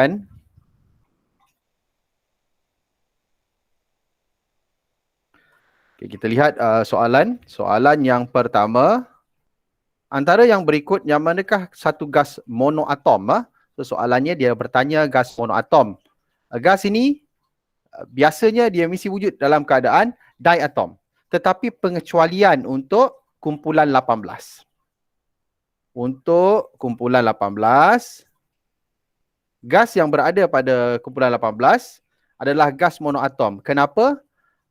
Kan? Okay, kita lihat soalan yang pertama, antara yang berikut yang manakah satu gas monoatom? So, soalannya dia bertanya gas monoatom. Gas ini biasanya dia mesti wujud dalam keadaan diatom, tetapi pengecualian untuk kumpulan 18. Untuk kumpulan 18, gas yang berada pada kumpulan 18 adalah gas monoatom. Kenapa?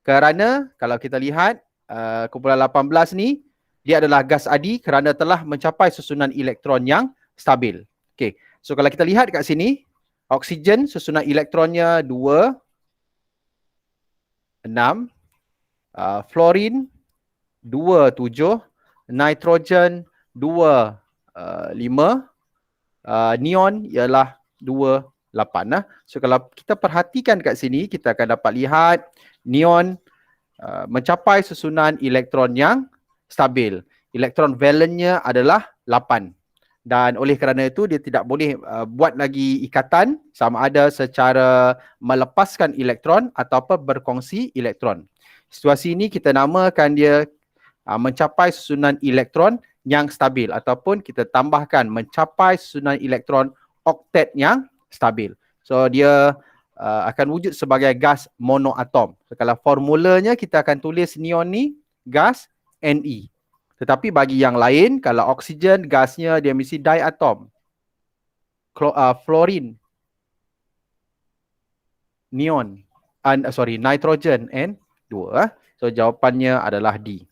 Kerana kalau kita lihat kumpulan 18 ni, dia adalah gas adi kerana telah mencapai susunan elektron yang stabil. Okay. So kalau kita lihat kat sini, oksigen susunan elektronnya 2, 6, fluorin 2, 7, nitrogen 2, 5, neon ialah 2, 8. So kalau kita perhatikan kat sini, kita akan dapat lihat neon mencapai susunan elektron yang stabil. Elektron valennya adalah 8. Dan oleh kerana itu, dia tidak boleh buat lagi ikatan sama ada secara melepaskan elektron ataupun berkongsi elektron. Situasi ini kita namakan dia mencapai susunan elektron yang stabil ataupun kita tambahkan mencapai susunan elektron oktet yang stabil. So dia akan wujud sebagai gas monoatom. So, kalau formulanya kita akan tulis neon ni gas Ne. Tetapi bagi yang lain, kalau oksigen gasnya dia mesti diatom. Fluorin, neon, nitrogen N2. So jawapannya adalah D.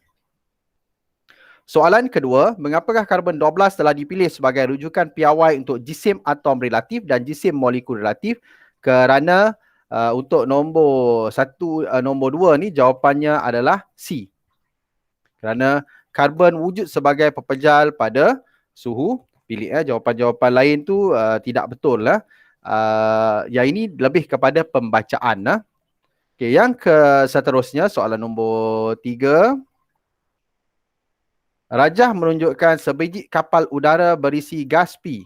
Soalan kedua, mengapakah karbon 12 telah dipilih sebagai rujukan piawai untuk jisim atom relatif dan jisim molekul relatif? Kerana untuk nombor 1, nombor 2 ni jawapannya adalah C. Kerana karbon wujud sebagai pepejal pada suhu bilik. Jawapan-jawapan lain tu tidak betul lah. Yang ini lebih kepada pembacaan. Okay, yang seterusnya soalan nombor 3. Rajah menunjukkan sebiji kapal udara berisi gas P.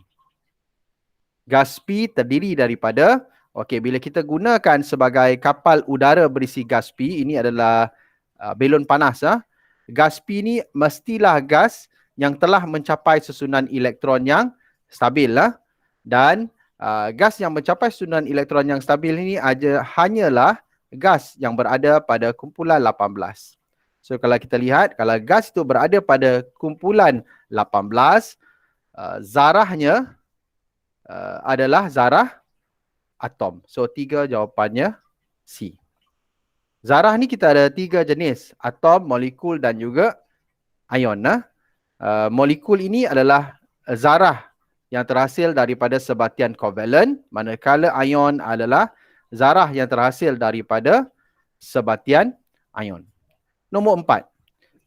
Gas P terdiri daripada, bila kita gunakan sebagai kapal udara berisi gas P, ini adalah belon panas. Gas P ni mestilah gas yang telah mencapai susunan elektron yang stabil. Dan gas yang mencapai susunan elektron yang stabil ini hanyalah gas yang berada pada kumpulan 18. So kalau kita lihat, kalau gas itu berada pada kumpulan 18, zarahnya adalah zarah atom. So 3 jawapannya C. Zarah ni kita ada 3 jenis, atom, molekul dan juga ion. Molekul ini adalah zarah yang terhasil daripada sebatian kovalen, manakala ion adalah zarah yang terhasil daripada sebatian ion. Nombor 4.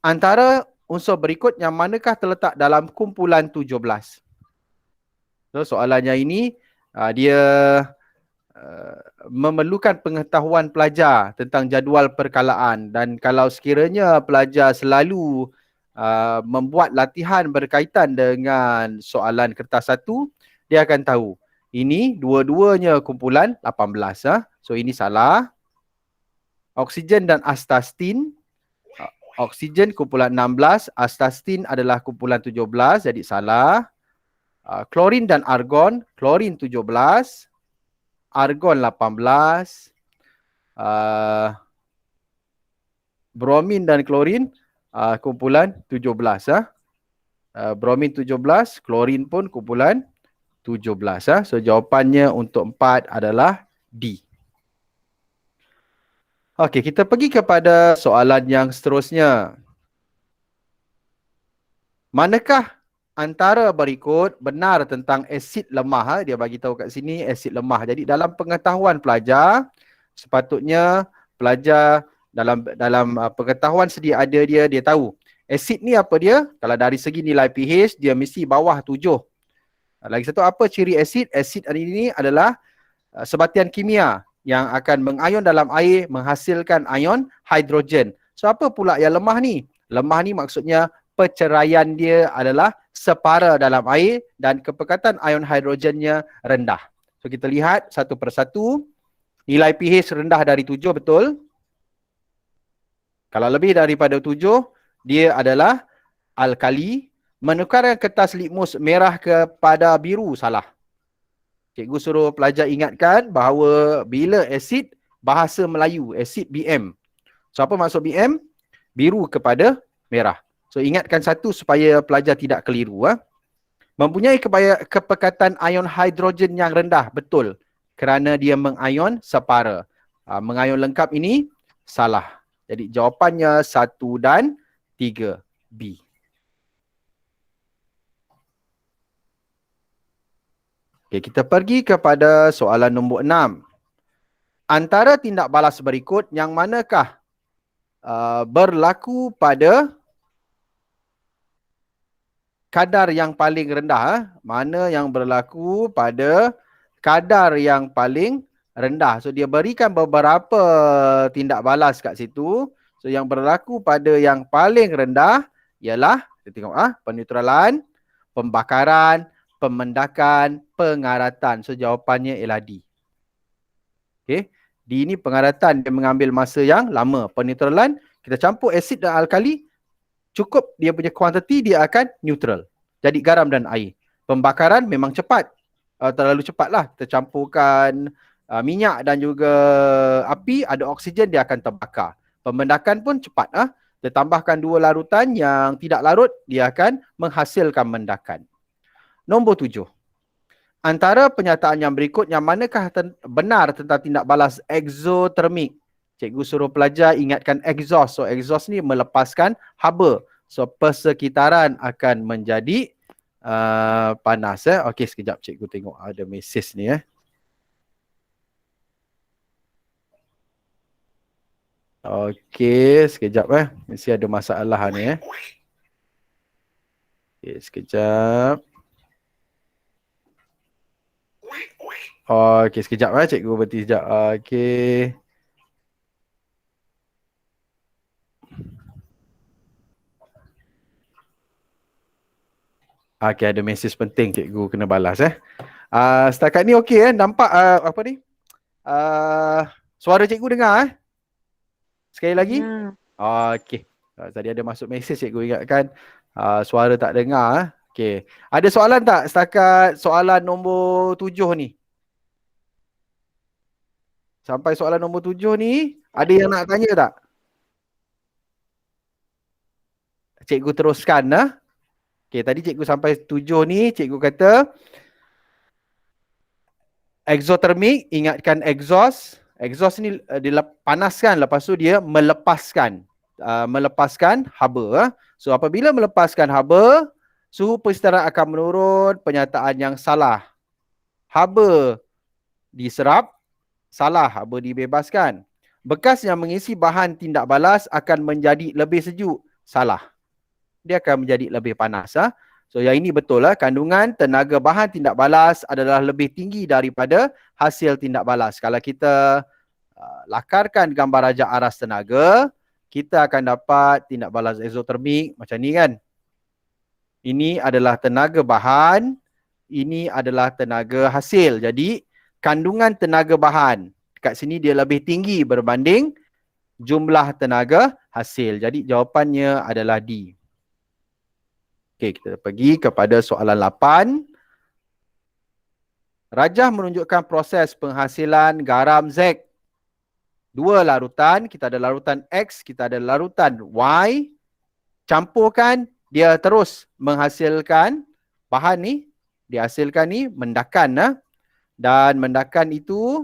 Antara unsur berikut yang manakah terletak dalam kumpulan 17? So, soalannya ini dia memerlukan pengetahuan pelajar tentang jadual perkalaan, dan kalau sekiranya pelajar selalu membuat latihan berkaitan dengan soalan kertas 1, dia akan tahu ini dua-duanya kumpulan 18. So ini salah. Oksigen dan astatin, oksigen kumpulan 16, astatin adalah kumpulan 17, jadi salah. Klorin dan argon, klorin 17, argon 18, bromin dan klorin kumpulan 17. Bromin 17, klorin pun kumpulan 17. So jawapannya untuk 4 adalah D. Okey, kita pergi kepada soalan yang seterusnya. Manakah antara berikut benar tentang asid lemah? Dia bagi tahu kat sini asid lemah. Jadi dalam pengetahuan pelajar, sepatutnya pelajar dalam pengetahuan sedia ada dia tahu asid ni apa dia. Kalau dari segi nilai pH, dia mesti bawah 7. Lagi satu, apa ciri asid? Asid ini adalah sebatian kimia yang akan mengayon dalam air menghasilkan ion hidrogen. So apa pula yang lemah ni? Lemah ni maksudnya perceraian dia adalah separa dalam air dan kepekatan ion hidrogennya rendah. So kita lihat satu persatu. Nilai pH rendah dari 7, betul? Kalau lebih daripada 7, dia adalah alkali. Menukarkan kertas litmus merah kepada biru, salah. Cikgu suruh pelajar ingatkan bahawa bila asid, bahasa Melayu, asid BM. So apa maksud BM? Biru kepada merah. So ingatkan satu supaya pelajar tidak keliru. Mempunyai kepekatan ion hidrogen yang rendah, betul. Kerana dia mengion separa. Mengion lengkap ini salah. Jadi jawapannya 1 dan 3, B. Okay, kita pergi kepada soalan nombor 6. Antara tindak balas berikut, yang manakah berlaku pada kadar yang paling rendah? Mana yang berlaku pada kadar yang paling rendah? So dia berikan beberapa tindak balas kat situ. So yang berlaku pada yang paling rendah ialah, kita tengok peneutralan, pembakaran, pemendakan, pengaratan. So jawapannya ialah D. Okay. D ni pengaratan, dia mengambil masa yang lama. Peneutralan, kita campur asid dan alkali, cukup dia punya kuantiti, dia akan neutral. Jadi garam dan air. Pembakaran memang cepat. Terlalu cepatlah. Kita campurkan minyak dan juga api, ada oksigen, dia akan terbakar. Pemendakan pun cepat. Kita tambahkan 2 larutan yang tidak larut, dia akan menghasilkan mendakan. Nombor 7. Antara penyataan yang berikut, yang manakah benar tentang tindak balas exothermic? Cikgu suruh pelajar ingatkan exhaust. So exhaust ni melepaskan haba. So persekitaran akan menjadi panas. Okey, sekejap cikgu tengok ada mesej ni. Okey, sekejap mesti ada masalah ni. Okey, sekejap. Okey, sekejap cikgu berhenti sekejap. Okey. Okey, ada mesej penting cikgu kena balas. Setakat ni okey nampak apa ni? Suara cikgu dengar sekali lagi? Okey. Tadi ada masuk mesej cikgu ingatkan suara tak dengar. Okey. Ada soalan tak setakat soalan nombor 7 ni? Sampai soalan nombor 7 ni, ada yang nak tanya tak? Cikgu teruskan. Okey, tadi cikgu sampai 7 ni, cikgu kata exothermic, ingatkan exhaust. Exhaust ni dia panaskan, lepas tu dia melepaskan haba. So apabila melepaskan haba, suhu persekitaran akan menurun. Penyataan yang salah. Haba diserap, salah, haba dibebaskan. Bekas yang mengisi bahan tindak balas akan menjadi lebih sejuk, salah. Dia akan menjadi lebih panas. So yang ini betul kandungan tenaga bahan tindak balas adalah lebih tinggi daripada hasil tindak balas. Kalau kita lakarkan gambar rajak aras tenaga, kita akan dapat tindak balas exothermic macam ni kan. Ini adalah tenaga bahan, ini adalah tenaga hasil. Jadi kandungan tenaga bahan kat sini dia lebih tinggi berbanding jumlah tenaga hasil. Jadi jawapannya adalah D. Okey, kita pergi kepada soalan 8. Rajah menunjukkan proses penghasilan garam Z. 2 larutan, kita ada larutan X, kita ada larutan Y. Campurkan, dia terus menghasilkan bahan ni. Dihasilkan ni mendakan. Dan mendakan itu,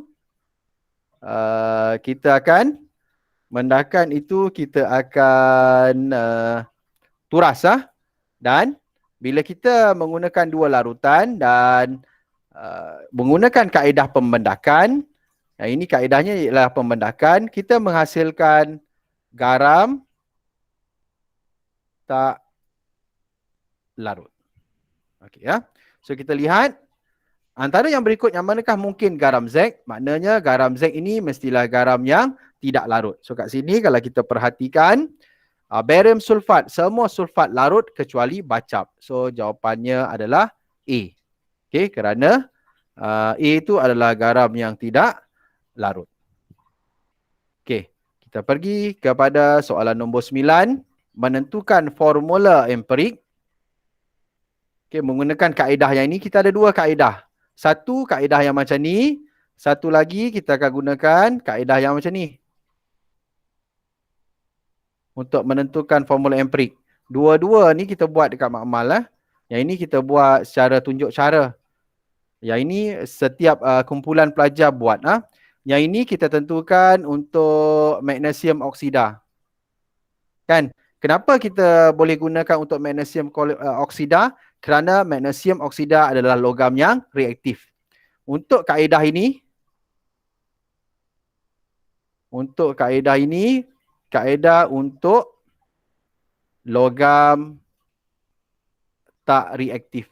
kita akan turas. Dan bila kita menggunakan 2 larutan dan menggunakan kaedah pembendakan, ini kaedahnya ialah pembendakan, kita menghasilkan garam tak larut. Okey So kita lihat antara yang berikut, yang manakah mungkin garam Z? Maknanya garam Z ini mestilah garam yang tidak larut. So kat sini kalau kita perhatikan, barium sulfat, semua sulfat larut kecuali bacap. So jawapannya adalah A. Okey, kerana A itu adalah garam yang tidak larut. Okey, kita pergi kepada soalan nombor 9. Menentukan formula empirik. Okey, menggunakan kaedah yang ini, kita ada dua kaedah. Satu kaedah yang macam ni, satu lagi kita akan gunakan kaedah yang macam ni untuk menentukan formula empirik. Dua-dua ni kita buat dekat makmal lah. Yang ini kita buat secara tunjuk cara. Yang ini setiap kumpulan pelajar buat. Yang ini kita tentukan untuk magnesium oksida. Kan? Kenapa kita boleh gunakan untuk magnesium oksida? Kerana magnesium oksida adalah logam yang reaktif. Untuk kaedah ini, kaedah untuk logam tak reaktif.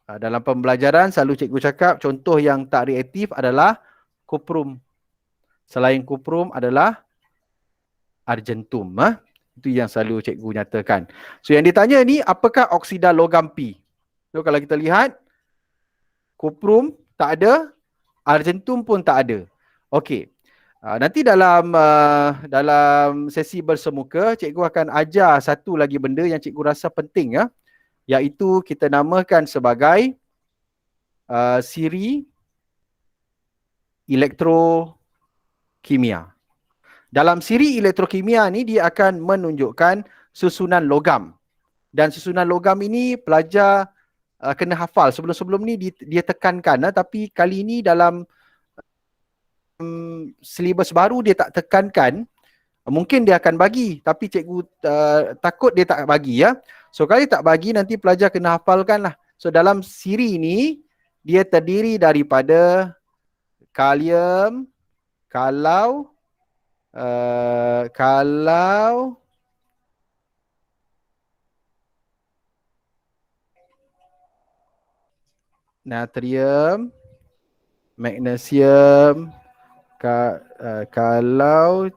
Dalam pembelajaran selalu cikgu cakap contoh yang tak reaktif adalah kuprum. Selain kuprum adalah argentum. Itu yang selalu cikgu nyatakan. So yang ditanya ni, apakah oksida logam P? So kalau kita lihat, kuprum tak ada, argentum pun tak ada. Okey. Nanti dalam sesi bersemuka, cikgu akan ajar satu lagi benda yang cikgu rasa penting, iaitu kita namakan sebagai siri elektrokimia. Dalam siri elektrokimia ni, dia akan menunjukkan susunan logam. Dan susunan logam ini pelajar kena hafal. Sebelum-sebelum ni dia tekankan, tapi kali ini dalam silibus baru dia tak tekankan. Mungkin dia akan bagi, tapi cikgu takut dia tak bagi, ya. So kalau tak bagi, nanti pelajar kena hafalkan lah. So dalam siri ini, dia terdiri daripada kalium, kalau natrium, magnesium, kalau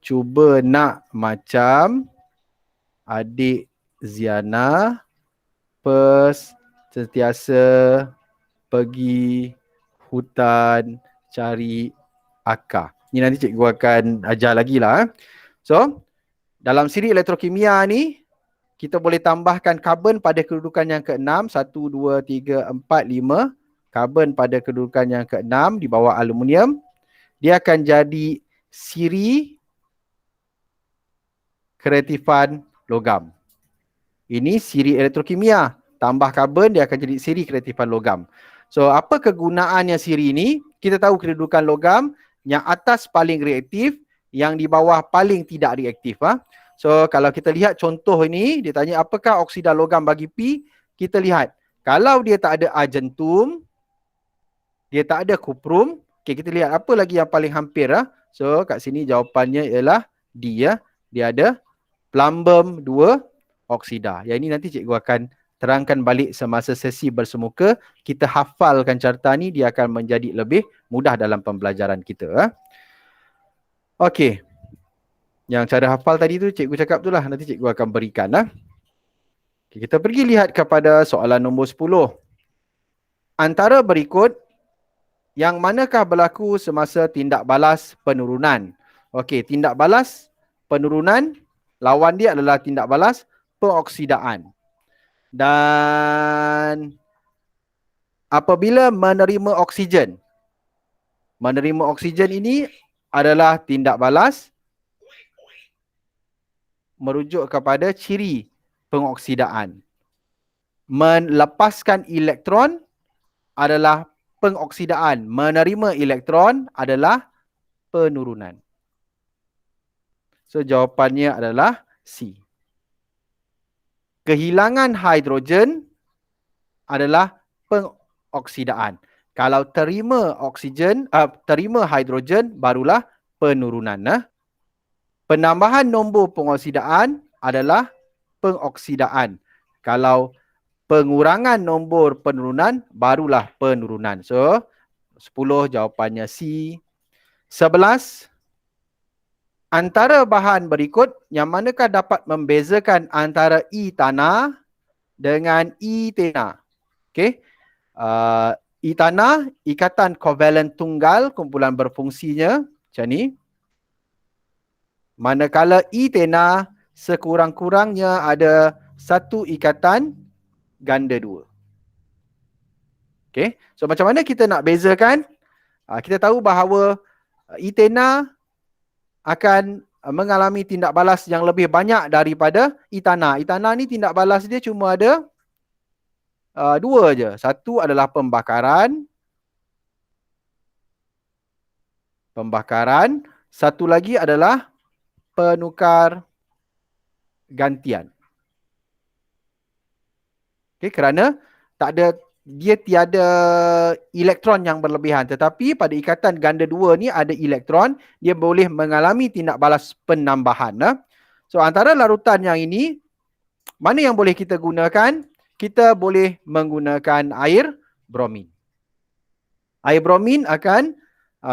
cuba nak macam adik Ziana, sentiasa pergi hutan cari akar. Ini nanti cikgu akan ajar lagi lah. So, dalam siri elektrokimia ni, kita boleh tambahkan karbon pada kedudukan yang ke-6. 1, 2, 3, 4, 5. Karbon pada kedudukan yang ke-6 di bawah aluminium. Dia akan jadi siri kreatifan logam. Ini siri elektrokimia. Tambah karbon, dia akan jadi siri kreatifan logam. So, apa kegunaannya siri ini? Kita tahu kedudukan logam, yang atas paling reaktif, yang di bawah paling tidak reaktif. So, kalau kita lihat contoh ini, dia tanya apakah oksida logam bagi P? Kita lihat, kalau dia tak ada argentum, dia tak ada kuprum, okay, kita lihat apa lagi yang paling hampir. So, kat sini jawapannya ialah D. Dia ada plumbum 2 oksida. Yang ini nanti cikgu akan terangkan balik semasa sesi bersemuka. Kita hafalkan carta ni, dia akan menjadi lebih mudah dalam pembelajaran kita. Okey. Yang cara hafal tadi tu cikgu cakap tu lah. Nanti cikgu akan berikan. Okay, kita pergi lihat kepada soalan nombor 10. Antara berikut, yang manakah berlaku semasa tindak balas penurunan? Okey, tindak balas penurunan, lawan dia adalah tindak balas pengoksidaan. Dan apabila menerima oksigen ini adalah tindak balas merujuk kepada ciri pengoksidaan. Melepaskan elektron adalah pengoksidaan. Menerima elektron adalah penurunan. So jawapannya adalah C. Kehilangan hidrogen adalah pengoksidaan. Kalau terima oksigen, terima hidrogen barulah penurunan. Penambahan nombor pengoksidaan adalah pengoksidaan. Kalau pengurangan nombor penurunan barulah penurunan. So 10 jawapannya C. 11. Antara bahan berikut, yang manakah dapat membezakan antara E tanah dengan E tena? Okey. Etana, ikatan kovalen tunggal, kumpulan berfungsinya macam ni. Manakala etena sekurang-kurangnya ada satu ikatan ganda dua. Okay. So macam mana kita nak bezakan? Kita tahu bahawa etena akan mengalami tindak balas yang lebih banyak daripada etana. Etana ni tindak balas dia cuma ada dua je. Satu adalah pembakaran. Satu lagi adalah penukar gantian. Okay, kerana dia tiada elektron yang berlebihan. Tetapi pada ikatan ganda dua ni ada elektron, dia boleh mengalami tindak balas penambahan. So antara larutan yang ini, mana yang boleh kita gunakan? Kita boleh menggunakan air bromin. Air bromin akan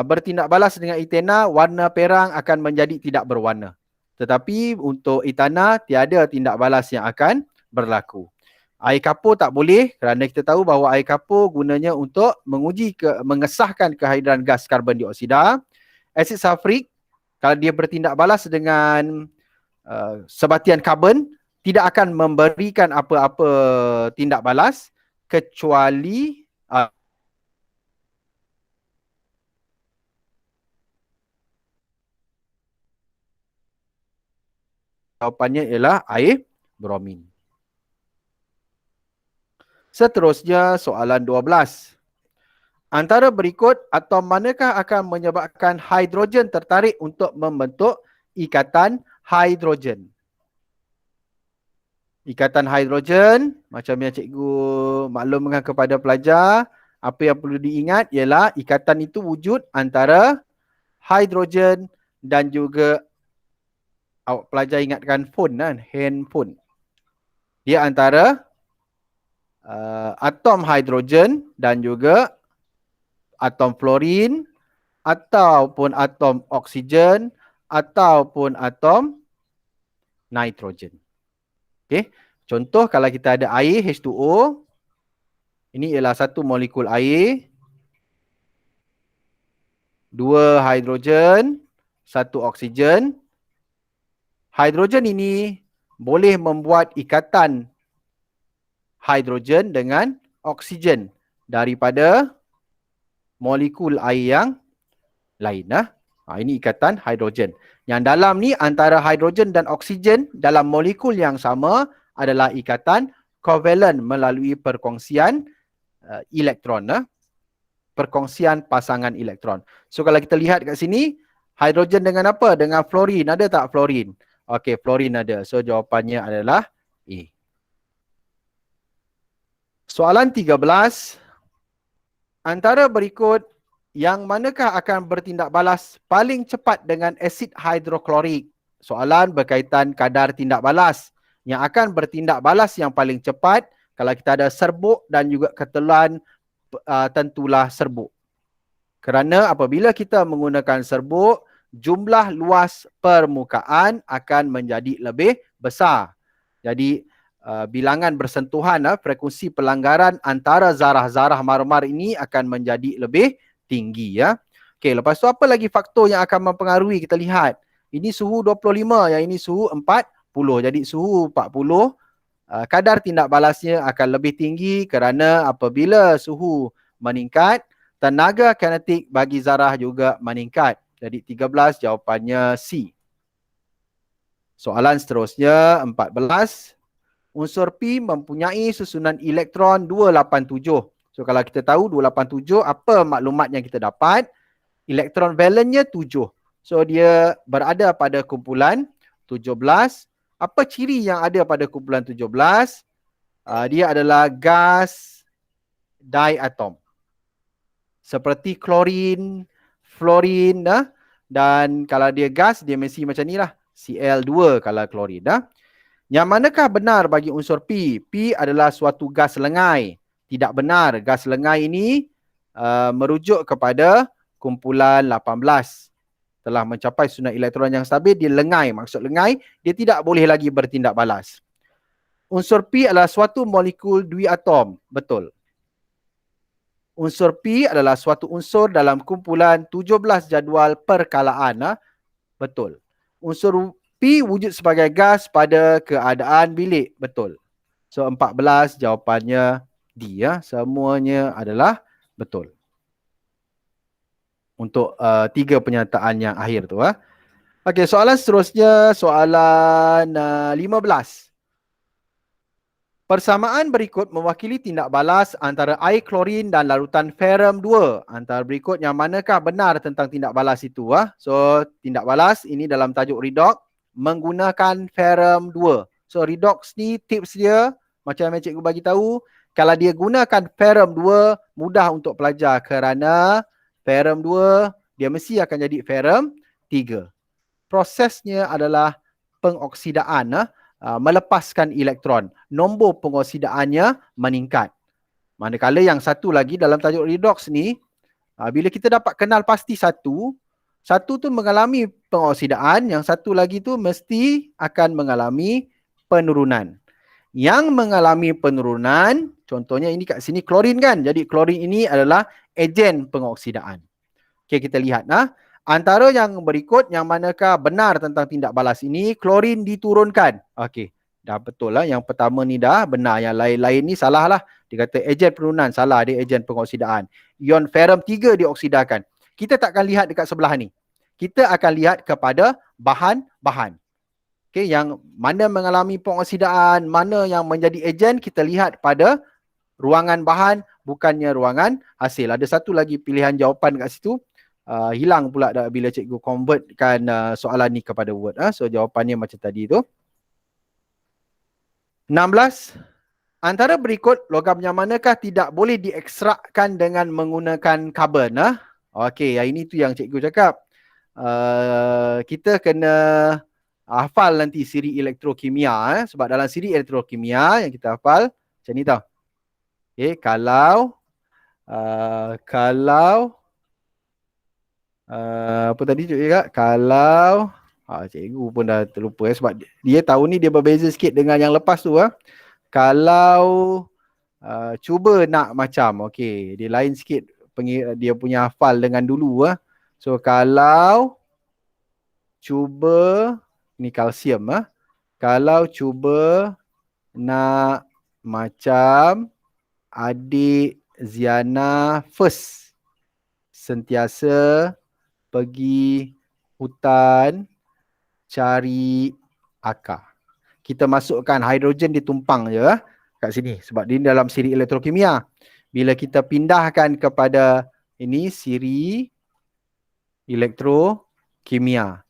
bertindak balas dengan etena, warna perang akan menjadi tidak berwarna. Tetapi untuk etana, tiada tindak balas yang akan berlaku. Air kapur tak boleh kerana kita tahu bahawa air kapur gunanya untuk mengesahkan kehadiran gas karbon dioksida. Asid sulfurik, kalau dia bertindak balas dengan sebatian karbon, tidak akan memberikan apa-apa tindak balas kecuali jawapannya ialah air bromin. Seterusnya soalan 12. Antara berikut atom manakah akan menyebabkan hidrogen tertarik untuk membentuk ikatan hidrogen? Ikatan hidrogen, macam yang cikgu maklumkan kepada pelajar, apa yang perlu diingat ialah ikatan itu wujud antara hidrogen dan juga awak pelajar ingatkan phone kan, handphone. Dia antara atom hidrogen dan juga atom fluorin ataupun atom oksigen ataupun atom nitrogen. Okey, contoh kalau kita ada air H2O, ini ialah satu molekul air, dua hidrogen, satu oksigen. Hidrogen ini boleh membuat ikatan hidrogen dengan oksigen daripada molekul air yang lain. Ini ikatan hidrogen. Yang dalam ni antara hidrogen dan oksigen dalam molekul yang sama adalah ikatan kovalen melalui perkongsian elektron. Perkongsian pasangan elektron. So kalau kita lihat kat sini, hidrogen dengan apa? Dengan fluorin. Ada tak fluorin? Okey, fluorin ada. So jawapannya adalah A. Soalan 13. Antara berikut, yang manakah akan bertindak balas paling cepat dengan asid hidroklorik? Soalan berkaitan kadar tindak balas. Yang akan bertindak balas yang paling cepat, kalau kita ada serbuk dan juga ketelan, tentulah serbuk. Kerana apabila kita menggunakan serbuk, jumlah luas permukaan akan menjadi lebih besar. Jadi bilangan bersentuhan, frekuensi pelanggaran antara zarah-zarah marmar ini akan menjadi lebih tinggi. Okey, lepas tu apa lagi faktor yang akan mempengaruhi? Kita lihat. Ini suhu 25, yang ini suhu 40. Jadi suhu 40, kadar tindak balasnya akan lebih tinggi kerana apabila suhu meningkat, tenaga kinetik bagi zarah juga meningkat. Jadi 13 jawapannya C. Soalan seterusnya 14. Unsur P mempunyai susunan elektron 287. So kalau kita tahu 287, apa maklumat yang kita dapat? Elektron valennya 7. So dia berada pada kumpulan 17. Apa ciri yang ada pada kumpulan 17? Dia adalah gas diatom. Seperti klorin, fluorin, dan kalau dia gas, dia mesti macam ni lah. Cl2 kalau klorin. Yang manakah benar bagi unsur P? P adalah suatu gas lengai. Tidak benar. Gas lengai ini merujuk kepada kumpulan 18. Telah mencapai susunan elektron yang stabil, dia lengai. Maksud lengai, dia tidak boleh lagi bertindak balas. Unsur P adalah suatu molekul duiatom. Betul. Unsur P adalah suatu unsur dalam kumpulan 17 jadual perkalaan. Betul. Unsur P wujud sebagai gas pada keadaan bilik. Betul. So 14 jawapannya D ya. Semuanya adalah betul. Untuk 3 pernyataan yang akhir tu. Okey, soalan seterusnya, soalan 15. Persamaan berikut mewakili tindak balas antara air klorin dan larutan ferrum 2. Antara berikut yang manakah benar tentang tindak balas itu? So, tindak balas ini dalam tajuk redox menggunakan ferrum 2. So, redox ni tips dia, macam yang cikgu bagi tahu, kalau dia gunakan ferrum 2, mudah untuk pelajar kerana ferrum 2, dia mesti akan jadi ferrum 3. Prosesnya adalah pengoksidaan, melepaskan elektron. Nombor pengoksidaannya meningkat. Manakala yang satu lagi dalam tajuk redox ni, bila kita dapat kenal pasti satu tu mengalami pengoksidaan, yang satu lagi tu mesti akan mengalami penurunan. Yang mengalami penurunan, contohnya ini kat sini klorin kan. Jadi klorin ini adalah ejen pengoksidaan. Okey, kita lihat. Antara yang berikut, yang manakah benar tentang tindak balas ini? Klorin diturunkan. Okey, dah betul lah. Yang pertama ni dah benar. Yang lain-lain ni salah lah. Dia kata ejen penurunan. Salah, dia ejen pengoksidaan. Ion ferrum 3 dioksidakan. Kita tak akan lihat dekat sebelah ni. Kita akan lihat kepada bahan-bahan. Okey, yang mana mengalami pengoksidaan, mana yang menjadi ejen, kita lihat pada ruangan bahan, bukannya ruangan hasil. Ada satu lagi pilihan jawapan kat situ. Hilang pula bila cikgu convertkan soalan ni kepada word. So jawapannya macam tadi tu. 16. Antara berikut logam yang manakah tidak boleh diekstrakkan dengan menggunakan karbon? Okey, yang ini tu yang cikgu cakap. Kita kena hafal nanti siri elektrokimia. Sebab dalam siri elektrokimia yang kita hafal macam ni tau. Okay, kalau apa tadi cikgu cakap? Kalau cikgu pun dah terlupa sebab dia tahu ni dia berbeza sikit dengan yang lepas tu. Kalau cuba nak macam, okey, dia lain sikit dia punya hafal dengan dulu. So kalau cuba, ni kalsium. Kalau cuba nak macam adik Ziana first, sentiasa pergi hutan cari akar. Kita masukkan hidrogen ditumpang je kat sini sebab dia dalam siri elektrokimia. Bila kita pindahkan kepada ini siri elektrokimia.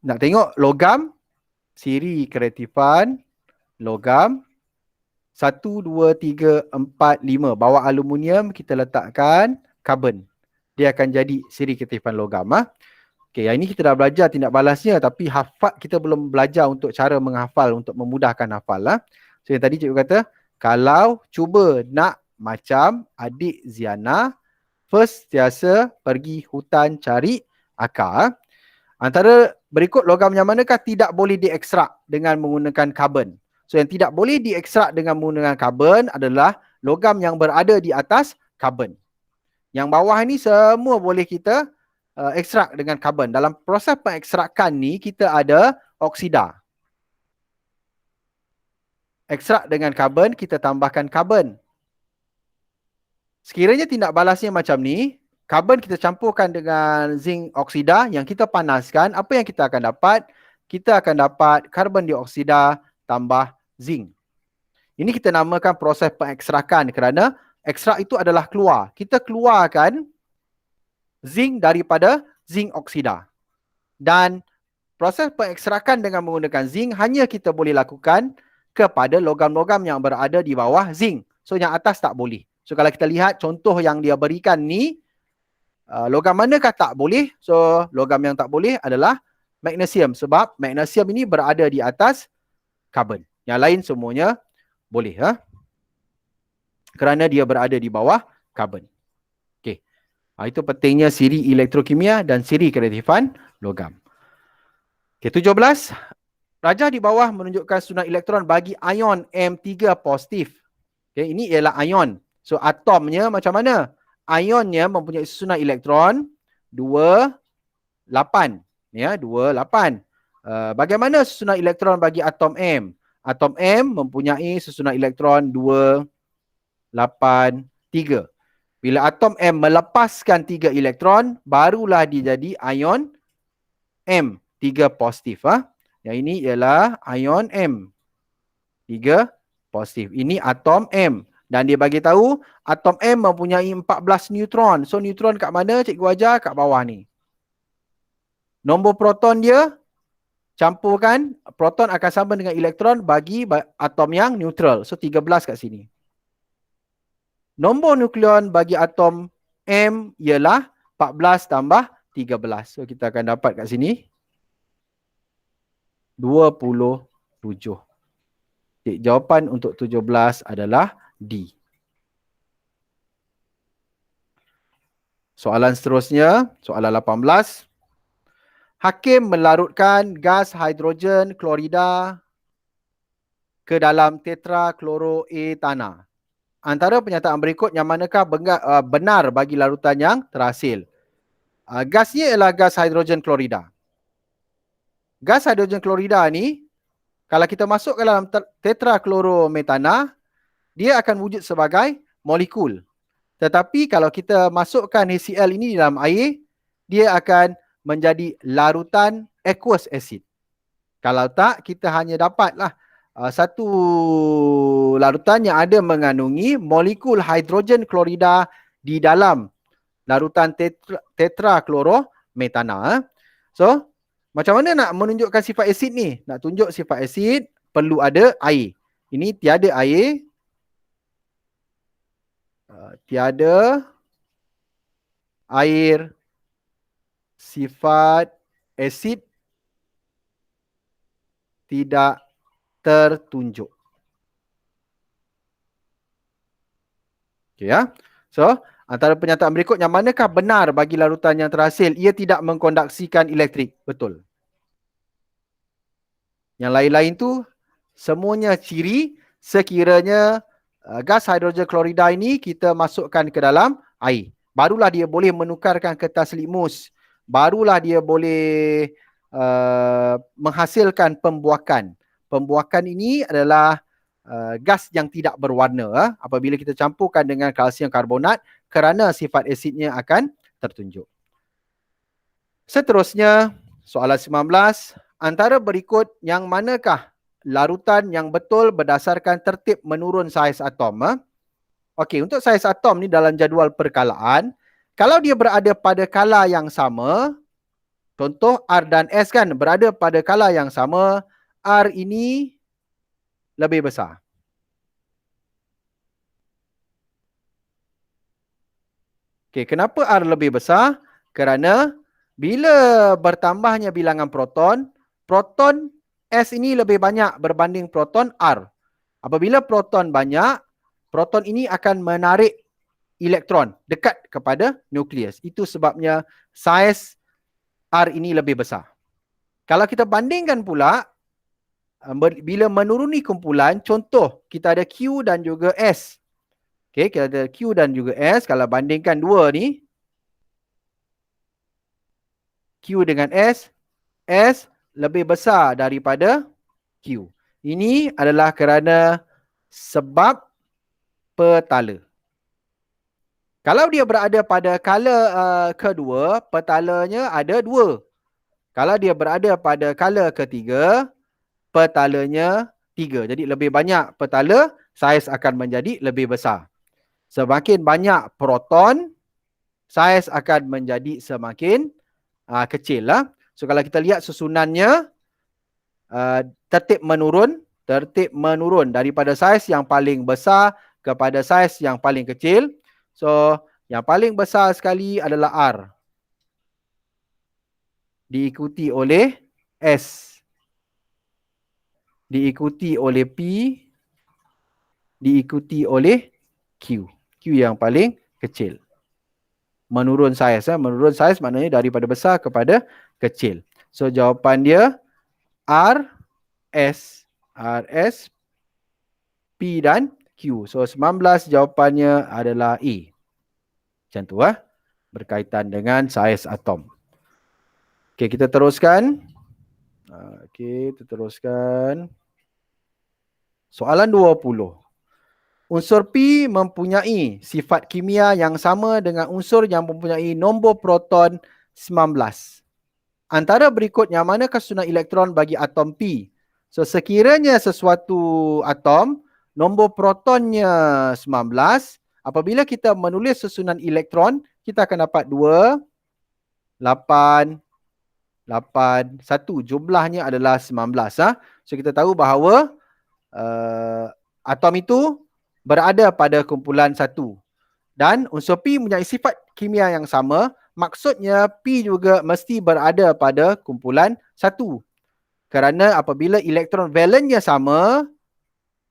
Nak tengok logam, siri kereaktifan, logam 1, 2, 3, 4, 5. Bawah aluminium kita letakkan karbon. Dia akan jadi siri kereaktifan logam. Okey, yang ini kita dah belajar tindak balasnya tapi hafal kita belum belajar untuk cara menghafal untuk memudahkan hafal. So yang tadi cikgu kata, kalau cuba nak macam adik Ziana, first sentiasa pergi hutan cari akar. Antara berikut logam yang manakah tidak boleh diekstrak dengan menggunakan karbon? So yang tidak boleh diekstrak dengan menggunakan karbon adalah logam yang berada di atas karbon. Yang bawah ni semua boleh kita ekstrak dengan karbon. Dalam proses pengekstrakan ni kita ada oksida. Ekstrak dengan karbon, kita tambahkan karbon. Sekiranya tindak balasnya macam ni, karbon kita campurkan dengan zinc oksida yang kita panaskan, apa yang kita akan dapat? Kita akan dapat karbon dioksida tambah zinc. Ini kita namakan proses pengekstrakan kerana ekstrak itu adalah keluar. Kita keluarkan zinc daripada zinc oksida. Dan proses pengekstrakan dengan menggunakan zinc hanya kita boleh lakukan kepada logam-logam yang berada di bawah zinc. So yang atas tak boleh. So kalau kita lihat contoh yang dia berikan ni, logam manakah tak boleh? So logam yang tak boleh adalah magnesium. Sebab magnesium ini berada di atas karbon. Yang lain semuanya boleh. Kerana dia berada di bawah karbon. Okey. Itu pentingnya siri elektrokimia dan siri kereaktifan logam. Okey, 17. Rajah di bawah menunjukkan sunat elektron bagi ion M3 positif. Okey, ini ialah ion. So atomnya macam mana? ionnya mempunyai susunan elektron 28. Ya, 28. Bagaimana susunan elektron bagi atom M? Atom M mempunyai susunan elektron 283. Bila atom M melepaskan 3 elektron, barulah dia jadi ion M, 3 positif. Yang ini ialah ion M, 3 positif. Ini atom M. Dan dia bagi tahu atom M mempunyai 14 neutron. So neutron kat mana cikgu ajar? Kat bawah ni. Nombor proton dia, campurkan, proton akan sama dengan elektron bagi atom yang neutral. So 13 kat sini. Nombor nukleon bagi atom M ialah 14 tambah 13. So kita akan dapat kat sini 27. Jawapan untuk 17 adalah D. Soalan seterusnya, soalan 18. Hakim melarutkan gas hidrogen klorida ke dalam tetrakloroetana. Antara pernyataan berikut yang manakah benar bagi larutan yang terhasil? Gasnya ialah gas hidrogen klorida. Gas hidrogen klorida ni, kalau kita masuk ke dalam tetraklorometana, dia akan wujud sebagai molekul. Tetapi kalau kita masukkan HCl ini dalam air, dia akan menjadi larutan aqueous acid. Kalau tak, kita hanya dapatlah satu larutan yang ada mengandungi molekul hidrogen klorida di dalam larutan tetraklorometana. So, macam mana nak menunjukkan sifat asid ni? Nak tunjuk sifat asid, perlu ada air. Ini tiada air. Tiada air, sifat asid tidak tertunjuk. Okay, ya. So, antara pernyataan berikut yang manakah benar bagi larutan yang terhasil? Ia tidak mengkonduksikan elektrik. Betul. Yang lain-lain tu semuanya ciri sekiranya gas hidrogen klorida ini kita masukkan ke dalam air. Barulah dia boleh menukarkan kertas litmus. Barulah dia boleh menghasilkan pembuakan. Pembuakan ini adalah gas yang tidak berwarna apabila kita campurkan dengan kalsium karbonat kerana sifat asidnya akan tertunjuk. Seterusnya, soalan 19. Antara berikut yang manakah larutan yang betul berdasarkan tertib menurun saiz atom? Okey, untuk saiz atom ni dalam jadual perkalaan, kalau dia berada pada kala yang sama, contoh R dan S kan berada pada kala yang sama, R ini lebih besar. Okey, kenapa R lebih besar? Kerana bila bertambahnya bilangan proton, proton S ini lebih banyak berbanding proton R. Apabila proton banyak, proton ini akan menarik elektron dekat kepada nukleus. Itu sebabnya saiz R ini lebih besar. Kalau kita bandingkan pula, bila menuruni kumpulan, contoh kita ada Q dan juga S. Okay, kita ada Q dan juga S. Kalau bandingkan dua ni, Q dengan S lebih besar daripada Q. Ini adalah kerana sebab petala. Kalau dia berada pada kala kedua, petalanya ada 2. Kalau dia berada pada kala ketiga, petalanya 3. Jadi lebih banyak petala, saiz akan menjadi lebih besar. Semakin banyak proton, saiz akan menjadi semakin kecil lah. So kalau kita lihat susunannya, tertib menurun daripada saiz yang paling besar kepada saiz yang paling kecil. So yang paling besar sekali adalah R, diikuti oleh S, diikuti oleh P, diikuti oleh Q. Q yang paling kecil. Menurun saiz. Menurun saiz maknanya daripada besar kepada kecil. So jawapan dia R, S, P dan Q. So 19 jawapannya adalah E. Macam tu berkaitan dengan saiz atom. Okey, kita teruskan. Okey, kita teruskan. Soalan 20. Unsur P mempunyai sifat kimia yang sama dengan unsur yang mempunyai nombor proton 19. Antara berikut yang manakah susunan elektron bagi atom P? So, sekiranya sesuatu atom, nombor protonnya 19, apabila kita menulis susunan elektron, kita akan dapat 2, 8, 8, 1. Jumlahnya adalah 19. So, kita tahu bahawa atom itu berada pada kumpulan 1. Dan unsur P mempunyai sifat kimia yang sama, maksudnya P juga mesti berada pada kumpulan 1. Kerana apabila elektron valennya sama,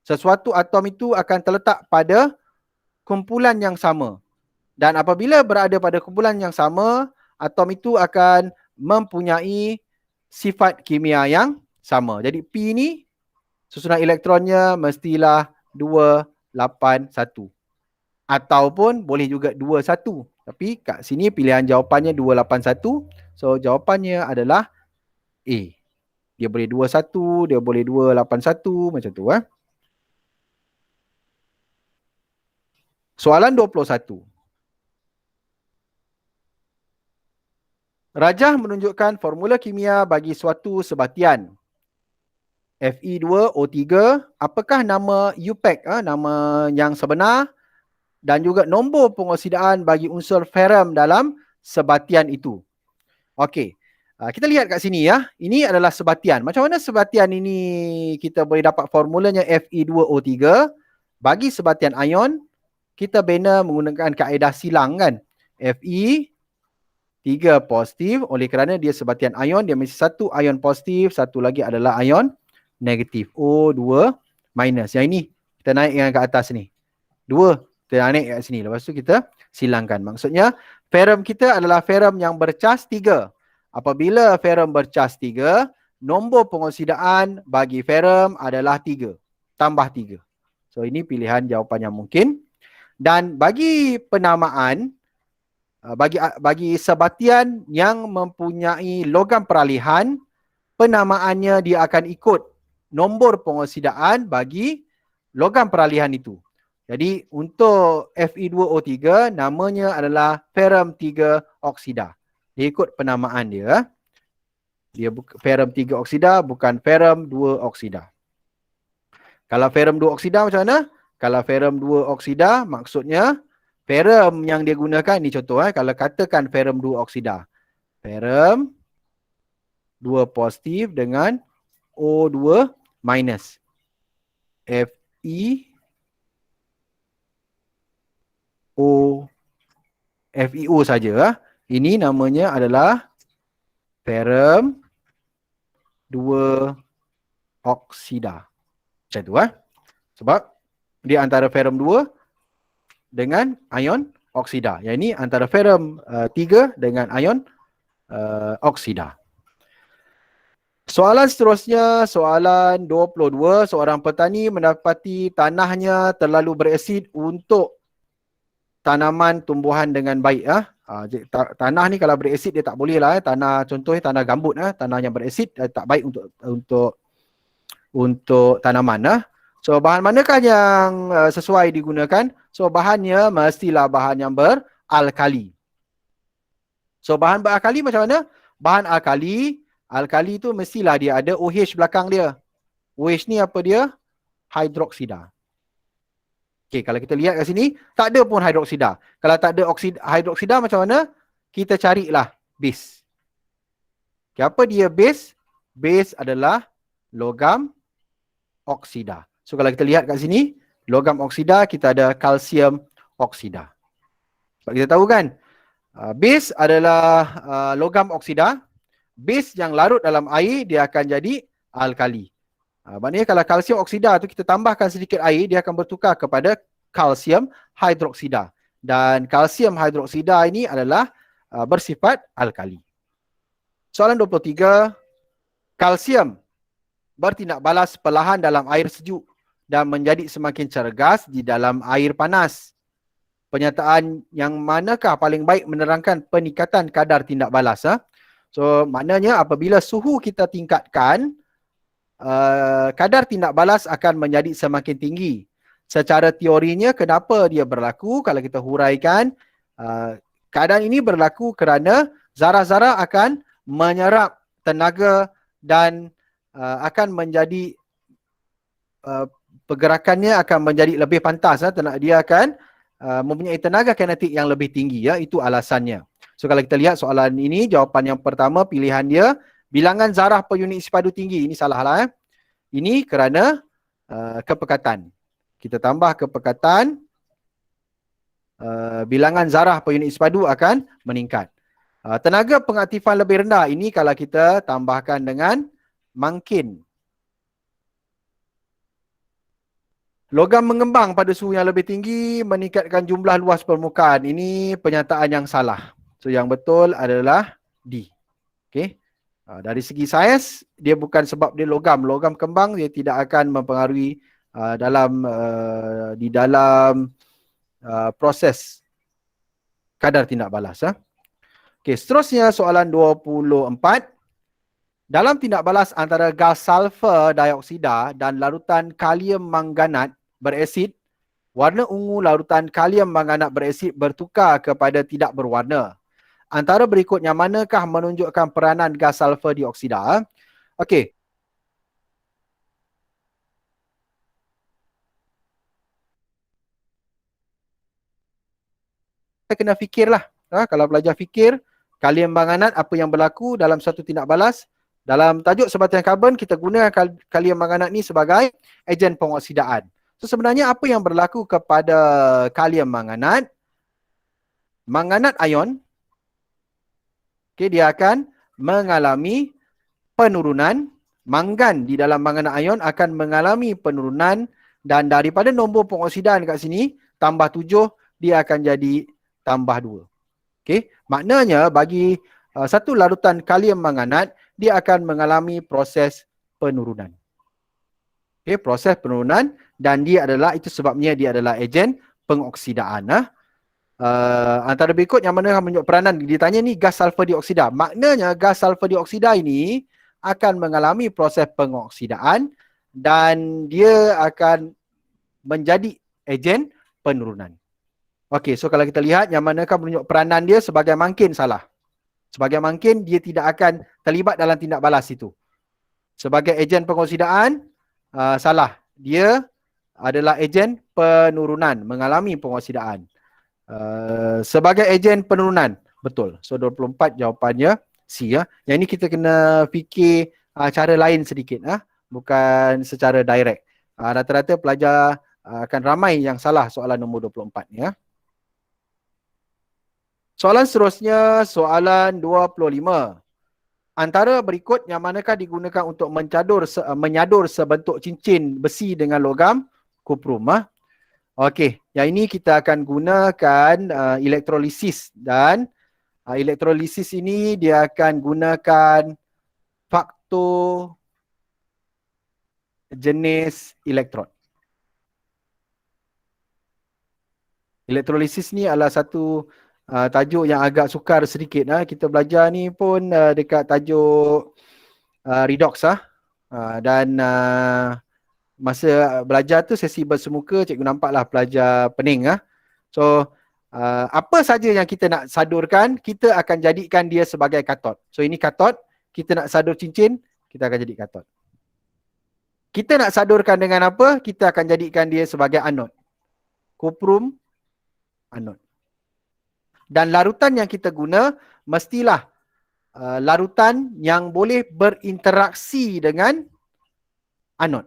sesuatu atom itu akan terletak pada kumpulan yang sama. Dan apabila berada pada kumpulan yang sama, atom itu akan mempunyai sifat kimia yang sama. Jadi P ni susunan elektronnya mestilah 281. Ataupun boleh juga 21. Tapi kat sini pilihan jawapannya 281. So jawapannya adalah A. Dia boleh 21, dia boleh 281 macam tu. Soalan 21. Rajah menunjukkan formula kimia bagi suatu sebatian. Fe2O3, apakah nama UPAC, nama yang sebenar, dan juga nombor pengoksidaan bagi unsur ferrum dalam sebatian itu. Okey, kita lihat kat sini ya. Ini adalah sebatian. Macam mana sebatian ini kita boleh dapat formulanya Fe2O3? Bagi sebatian ion, kita bina menggunakan kaedah silang kan. Fe 3 positif, oleh kerana dia sebatian ion, dia mesti satu ion positif, satu lagi adalah ion negatif. O2 minus. Yang ini kita naik yang ke atas ni. 2 kita naik kat sini. Lepas tu kita silangkan. Maksudnya ferrum kita adalah ferrum yang bercas 3. Apabila ferrum bercas 3, nombor pengoksidaan bagi ferrum adalah 3. Tambah 3. So ini pilihan jawapan yang mungkin. Dan bagi penamaan, bagi sebatian yang mempunyai logam peralihan, penamaannya dia akan ikut nombor pengoksidaan bagi logam peralihan itu. Jadi untuk Fe2O3 namanya adalah ferrum 3 oksida. Dia ikut penamaan dia. Dia ferrum 3 oksida bukan ferrum 2 oksida. Kalau ferrum 2 oksida macam mana? Kalau ferrum 2 oksida maksudnya ferrum yang dia gunakan ni contoh kalau katakan ferrum 2 oksida. Ferrum 2 positif dengan O2 minus. FeO saja. Ini namanya adalah ferrum 2 oksida. Macam tu Sebab dia antara ferrum 2 dengan ion oksida. Yang ini antara ferrum 3 dengan ion oksida. Soalan seterusnya, soalan 22. Seorang petani mendapati tanahnya terlalu berasid untuk tanaman tumbuhan dengan baik. Tanah ni kalau berasid dia tak boleh lah. Tanah contohnya tanah gambut, tanah yang berasid tak baik untuk tanaman. So bahan manakah yang sesuai digunakan? So bahannya mestilah bahan yang beralkali. So bahan beralkali macam mana? Bahan alkali tu mestilah dia ada OH belakang dia. OH ni apa dia? Hidroksida. Okey, kalau kita lihat kat sini, tak ada pun hidroksida. Kalau tak ada hidroksida macam mana? Kita carilah base. Okay, apa dia base? Base adalah logam oksida. So kalau kita lihat kat sini, logam oksida kita ada kalsium oksida. Sebab kita tahu kan, base adalah logam oksida. Base yang larut dalam air, dia akan jadi alkali. Maknanya kalau kalsium oksida tu kita tambahkan sedikit air, dia akan bertukar kepada kalsium hidroksida. Dan kalsium hidroksida ini adalah bersifat alkali. Soalan 23. Kalsium bertindak balas perlahan dalam air sejuk dan menjadi semakin cergas di dalam air panas. Pernyataan yang manakah paling baik menerangkan peningkatan kadar tindak balas? So maknanya apabila suhu kita tingkatkan, kadar tindak balas akan menjadi semakin tinggi. Secara teorinya kenapa dia berlaku? Kalau kita huraikan, keadaan ini berlaku kerana zarah-zarah akan menyerap tenaga dan akan menjadi pergerakannya akan menjadi lebih pantas. Dia akan mempunyai tenaga kinetik yang lebih tinggi. Itu alasannya. So kalau kita lihat soalan ini, jawapan yang pertama pilihan dia bilangan zarah per unit isi padu tinggi. Ini salah lah. Ini kerana kepekatan. Kita tambah kepekatan, bilangan zarah per unit isi padu akan meningkat. Tenaga pengaktifan lebih rendah. Ini kalau kita tambahkan dengan mangkin. Logam mengembang pada suhu yang lebih tinggi meningkatkan jumlah luas permukaan. Ini pernyataan yang salah. So yang betul adalah D. Okey. Dari segi saiz, dia bukan sebab dia logam. Logam kembang dia tidak akan mempengaruhi di dalam proses kadar tindak balas. Okey, seterusnya soalan 24. Dalam tindak balas antara gas sulfur dioksida dan larutan kalium manganat beresid, warna ungu larutan kalium manganat beresid bertukar kepada tidak berwarna. Antara berikutnya manakah menunjukkan peranan gas sulfur dioksida? Okey. Kita kena fikirlah. Kalau belajar fikir, kalium manganat apa yang berlaku dalam satu tindak balas? Dalam tajuk sebatian karbon, kita guna kalium manganat ni sebagai ejen pengoksidaan. So sebenarnya apa yang berlaku kepada kalium manganat? Manganat ion, okay, dia akan mengalami penurunan. Mangan di dalam manganat ion akan mengalami penurunan dan daripada nombor pengoksidaan kat sini, tambah 7, dia akan jadi tambah 2. Okay? Maknanya bagi satu larutan kalium manganat, dia akan mengalami proses penurunan. Okay, proses penurunan dan itu sebabnya dia adalah ejen pengoksidaan. Antara berikut yang mana menunjuk peranan, ditanya ni gas sulfur dioksida. Maknanya gas sulfur dioksida ini akan mengalami proses pengoksidaan dan dia akan menjadi ejen penurunan. Okey, so kalau kita lihat yang manakah menunjuk peranan dia sebagai mangkin, salah. Sebagai mangkin, dia tidak akan terlibat dalam tindak balas itu. Sebagai ejen pengoksidaan, salah. Dia adalah ejen penurunan, mengalami pengoksidaan. Sebagai ejen penurunan, betul. So 24 jawapannya C. Yang ini kita kena fikir cara lain sedikit. Bukan secara direct. Rata-rata pelajar akan ramai yang salah soalan nombor 24 ni. Soalan seterusnya, soalan 25. Antara berikut yang manakah digunakan untuk menyadur sebentuk cincin besi dengan logam kuprum? Okey, yang ini kita akan gunakan elektrolisis dan elektrolisis ini dia akan gunakan faktor jenis elektrod. Elektrolisis ni adalah satu tajuk yang agak sukar sedikit. Kita belajar ni pun dekat tajuk redox. Dan masa belajar tu sesi bersemuka, cikgu nampaklah pelajar pening. So apa saja yang kita nak sadurkan, kita akan jadikan dia sebagai katod. So ini katod, kita nak sadur cincin, kita akan jadi katod. Kita nak sadurkan dengan apa? Kita akan jadikan dia sebagai anod. Kuprum, anod. Dan larutan yang kita guna mestilah larutan yang boleh berinteraksi dengan anod.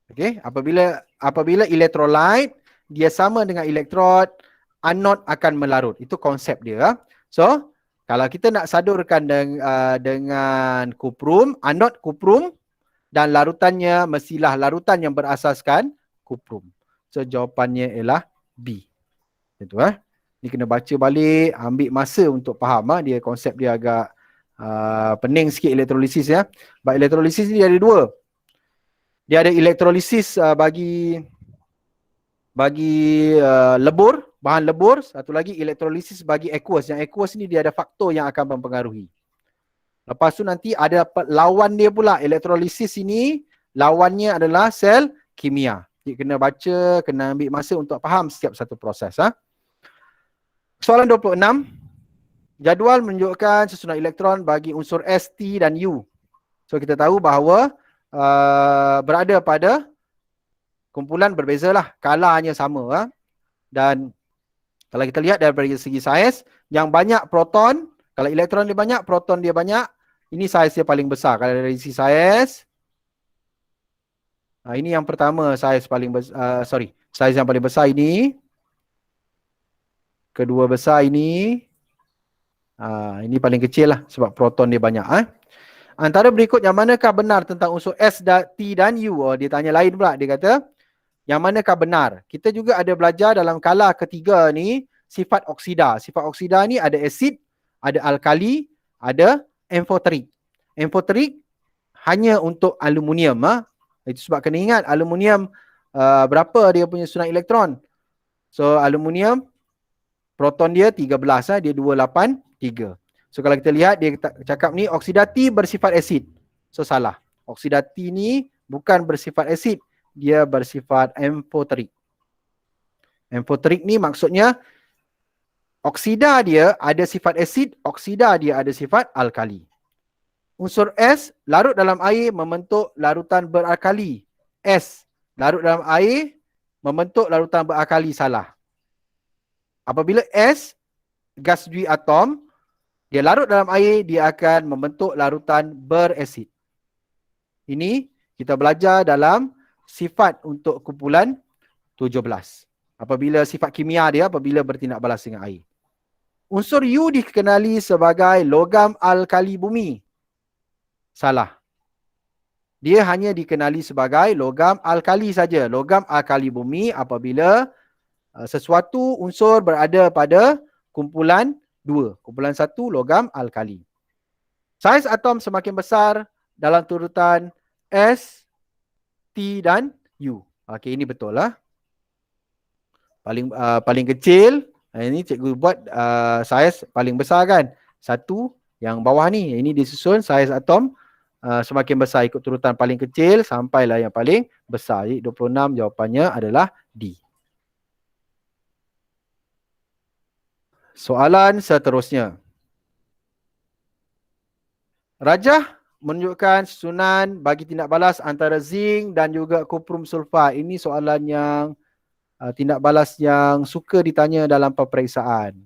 Okey, apabila elektrolit dia sama dengan elektrod, anod akan melarut. Itu konsep dia. So, kalau kita nak sadurkan dengan kuprum, anod kuprum dan larutannya mestilah larutan yang berasaskan kuprum. So, jawapannya ialah B. Itu Ni kena baca balik, ambil masa untuk faham. Dia konsep dia agak pening sikit elektrolisis. Baik, elektrolisis ni ada dua. Dia ada elektrolisis bagi bagi lebur, bahan lebur. Satu lagi elektrolisis bagi aqueous. Yang aqueous ni dia ada faktor yang akan mempengaruhi. Lepas tu nanti ada lawan dia pula. Elektrolisis ini lawannya adalah sel kimia. Jadi kena baca, kena ambil masa untuk faham setiap satu proses. Soalan 26. Jadual menunjukkan susunan elektron bagi unsur S, T dan U. So kita tahu bahawa berada pada kumpulan berbeza lah. Skalanya sama. Dan kalau kita lihat dari segi saiz, yang banyak proton, kalau elektron dia banyak, proton dia banyak, ini saiz dia paling besar. Kalau dari segi saiz, ini yang pertama saiz paling besar, saiz yang paling besar ini. Kedua besar ini. Ini paling kecil lah sebab proton dia banyak. Antara berikut yang manakah benar tentang unsur S, T dan U? Dia tanya lain pula. Dia kata, yang manakah benar? Kita juga ada belajar dalam kala ketiga ni, sifat oksida. Sifat oksida ni ada asid, ada alkali, ada amphoteric. Amphoteric hanya untuk aluminium. Itu sebab kena ingat, aluminium berapa dia punya susunan elektron. So, aluminium, proton dia 13, dia 283. So kalau kita lihat dia cakap ni oksidati bersifat asid. So salah. Oksidati ni bukan bersifat asid, dia bersifat amphoteric. Amphoteric ni maksudnya oksida dia ada sifat asid, oksida dia ada sifat alkali. Unsur S larut dalam air membentuk larutan beralkali. S larut dalam air membentuk larutan beralkali, salah. Apabila S gas dui atom, dia larut dalam air, dia akan membentuk larutan berasid. Ini kita belajar dalam sifat untuk kumpulan 17. Apabila sifat kimia dia, apabila bertindak balas dengan air. Unsur U dikenali sebagai logam alkali bumi. Salah. Dia hanya dikenali sebagai logam alkali saja. Logam alkali bumi apabila sesuatu unsur berada pada kumpulan 2. Kumpulan 1 logam alkali. Saiz atom semakin besar dalam turutan S, T dan U. Okey, ini betul lah. Paling kecil, ini cikgu buat saiz paling besar kan. 1 yang bawah ni, ini disusun saiz atom semakin besar ikut turutan paling kecil sampailah yang paling besar. Jadi 26 jawapannya adalah D. Soalan seterusnya. Rajah menunjukkan susunan bagi tindak balas antara zinc dan juga kuprum sulfat. Ini soalan yang tindak balas yang suka ditanya dalam peperiksaan.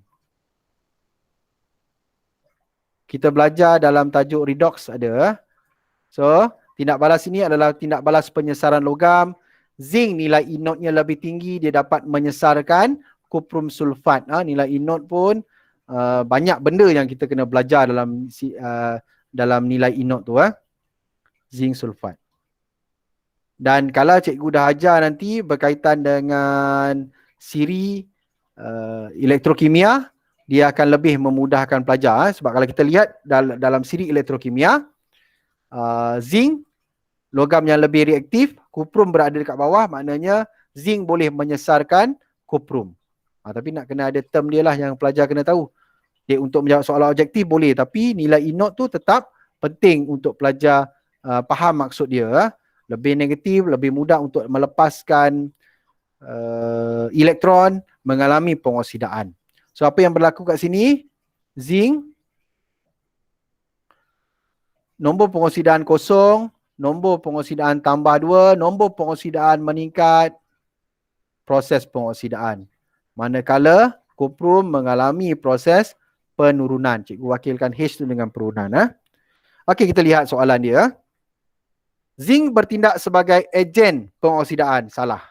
Kita belajar dalam tajuk redox ada. So, tindak balas ini adalah tindak balas penyesaran logam. Zinc nilai inotnya lebih tinggi, dia dapat menyesarkan kuprum sulfat. Nilai inot pun banyak benda yang kita kena belajar dalam nilai inot tu. Zinc sulfat. Dan kalau cikgu dah ajar nanti berkaitan dengan siri elektrokimia, dia akan lebih memudahkan pelajar. Sebab kalau kita lihat dalam siri elektrokimia, zinc, logam yang lebih reaktif, kuprum berada dekat bawah, maknanya zinc boleh menyesarkan kuprum. Tapi nak kena ada term dia lah yang pelajar kena tahu. Dia untuk menjawab soalan objektif boleh, tapi nilai inot tu tetap penting untuk pelajar faham maksud dia. Lebih negatif, lebih mudah untuk melepaskan elektron mengalami pengoksidaan. So apa yang berlaku kat sini? Zinc, nombor pengoksidaan kosong, nombor pengoksidaan tambah 2, nombor pengoksidaan meningkat, proses pengoksidaan. Manakala kuprum mengalami proses penurunan. Cikgu wakilkan H tu dengan penurunan. Okey, kita lihat soalan dia. Zinc bertindak sebagai ejen pengoksidaan. Salah.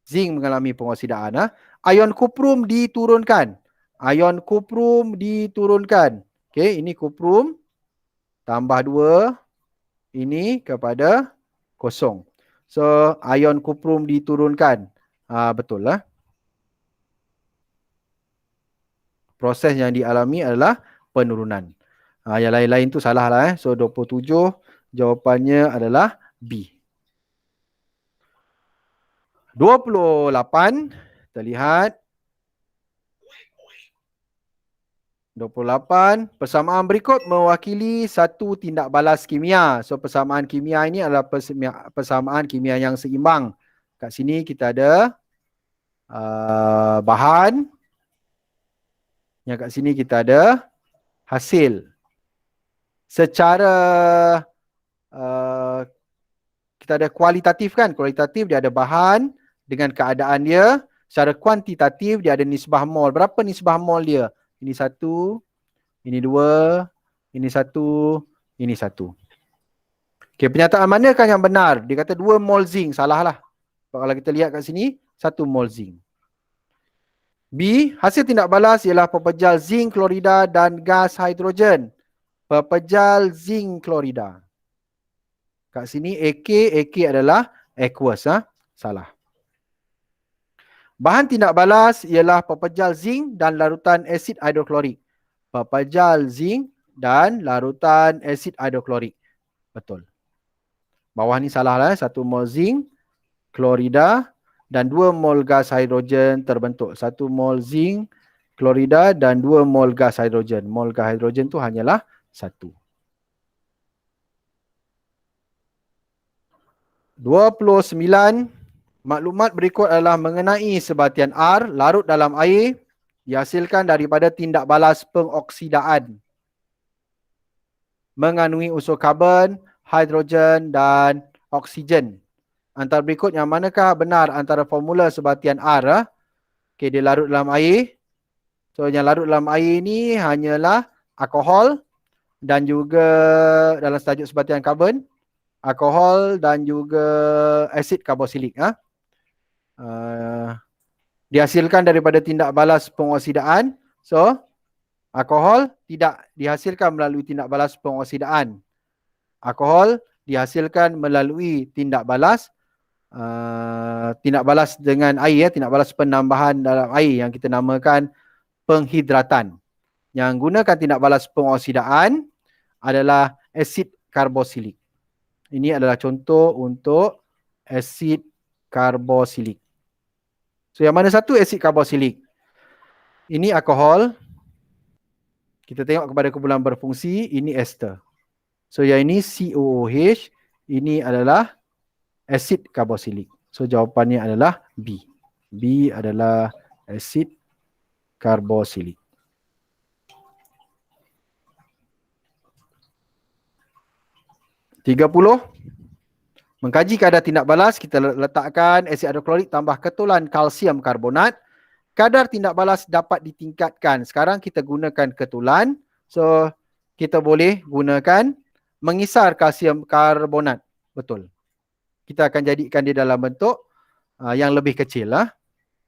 Zinc mengalami pengoksidaan. Ion kuprum diturunkan. Ion kuprum diturunkan. Okey, ini kuprum tambah 2. Ini kepada kosong. So, ion kuprum diturunkan. Betul lah. Proses yang dialami adalah penurunan. Yang lain-lain tu salah lah. So 27 jawapannya adalah B. 28, kita lihat. 28, persamaan berikut mewakili satu tindak balas kimia. So, persamaan kimia ini adalah persamaan kimia yang seimbang. Kat sini kita ada bahan. Yang kat sini kita ada hasil. Secara kita ada kualitatif kan. Kualitatif dia ada bahan dengan keadaan dia. Secara kuantitatif dia ada nisbah mol. Berapa nisbah mol dia? Ini 1, ini 2, ini 1, ini 1. Okey, pernyataan manakah yang benar? Dia kata 2 mol zinc. Salah lah. Kalau kita lihat kat sini, 1 mol zinc. B, hasil tindak balas ialah pepejal zinc klorida dan gas hidrogen. Pepejal zinc klorida. Kat sini AK adalah aqueous. Salah. Bahan tindak balas ialah pepejal zinc dan larutan asid hidroklorik. Pepejal zinc dan larutan asid hidroklorik. Betul. Bawah ni salah lah. 1 mol zinc klorida dan 2 mol gas hidrogen terbentuk. 1 mol zinc klorida dan 2 mol gas hidrogen. Mol gas hidrogen tu hanyalah 1. 29. Maklumat berikut adalah mengenai sebatian R larut dalam air dihasilkan daripada tindak balas pengoksidaan mengandungi unsur karbon, hidrogen dan oksigen. Antara berikut yang manakah benar antara formula sebatian R? Okey, dia larut dalam air. So, yang larut dalam air ni hanyalah alkohol dan juga dalam tajuk sebatian karbon, alkohol dan juga asid karboksilik. Dihasilkan daripada tindak balas pengoksidaan. So, alkohol tidak dihasilkan melalui tindak balas pengoksidaan. Alkohol dihasilkan melalui tindak balas dengan air, tindak balas penambahan dalam air yang kita namakan penghidratan. Yang gunakan tindak balas pengoksidaan adalah asid karboksilik. Ini adalah contoh untuk asid karboksilik. So, yang mana satu asid karboksilik? Ini alkohol. Kita tengok kepada kumpulan berfungsi, ini ester. So, yang ini COOH, ini adalah asid karboksilik. So, jawapannya adalah B. B adalah asid karboksilik. Tiga puluh. Mengkaji kadar tindak balas, kita letakkan asid hidroklorik tambah ketulan kalsium karbonat. Kadar tindak balas dapat ditingkatkan. Sekarang kita gunakan ketulan. So, kita boleh gunakan mengisar kalsium karbonat. Betul. Kita akan jadikan dia dalam bentuk yang lebih kecil.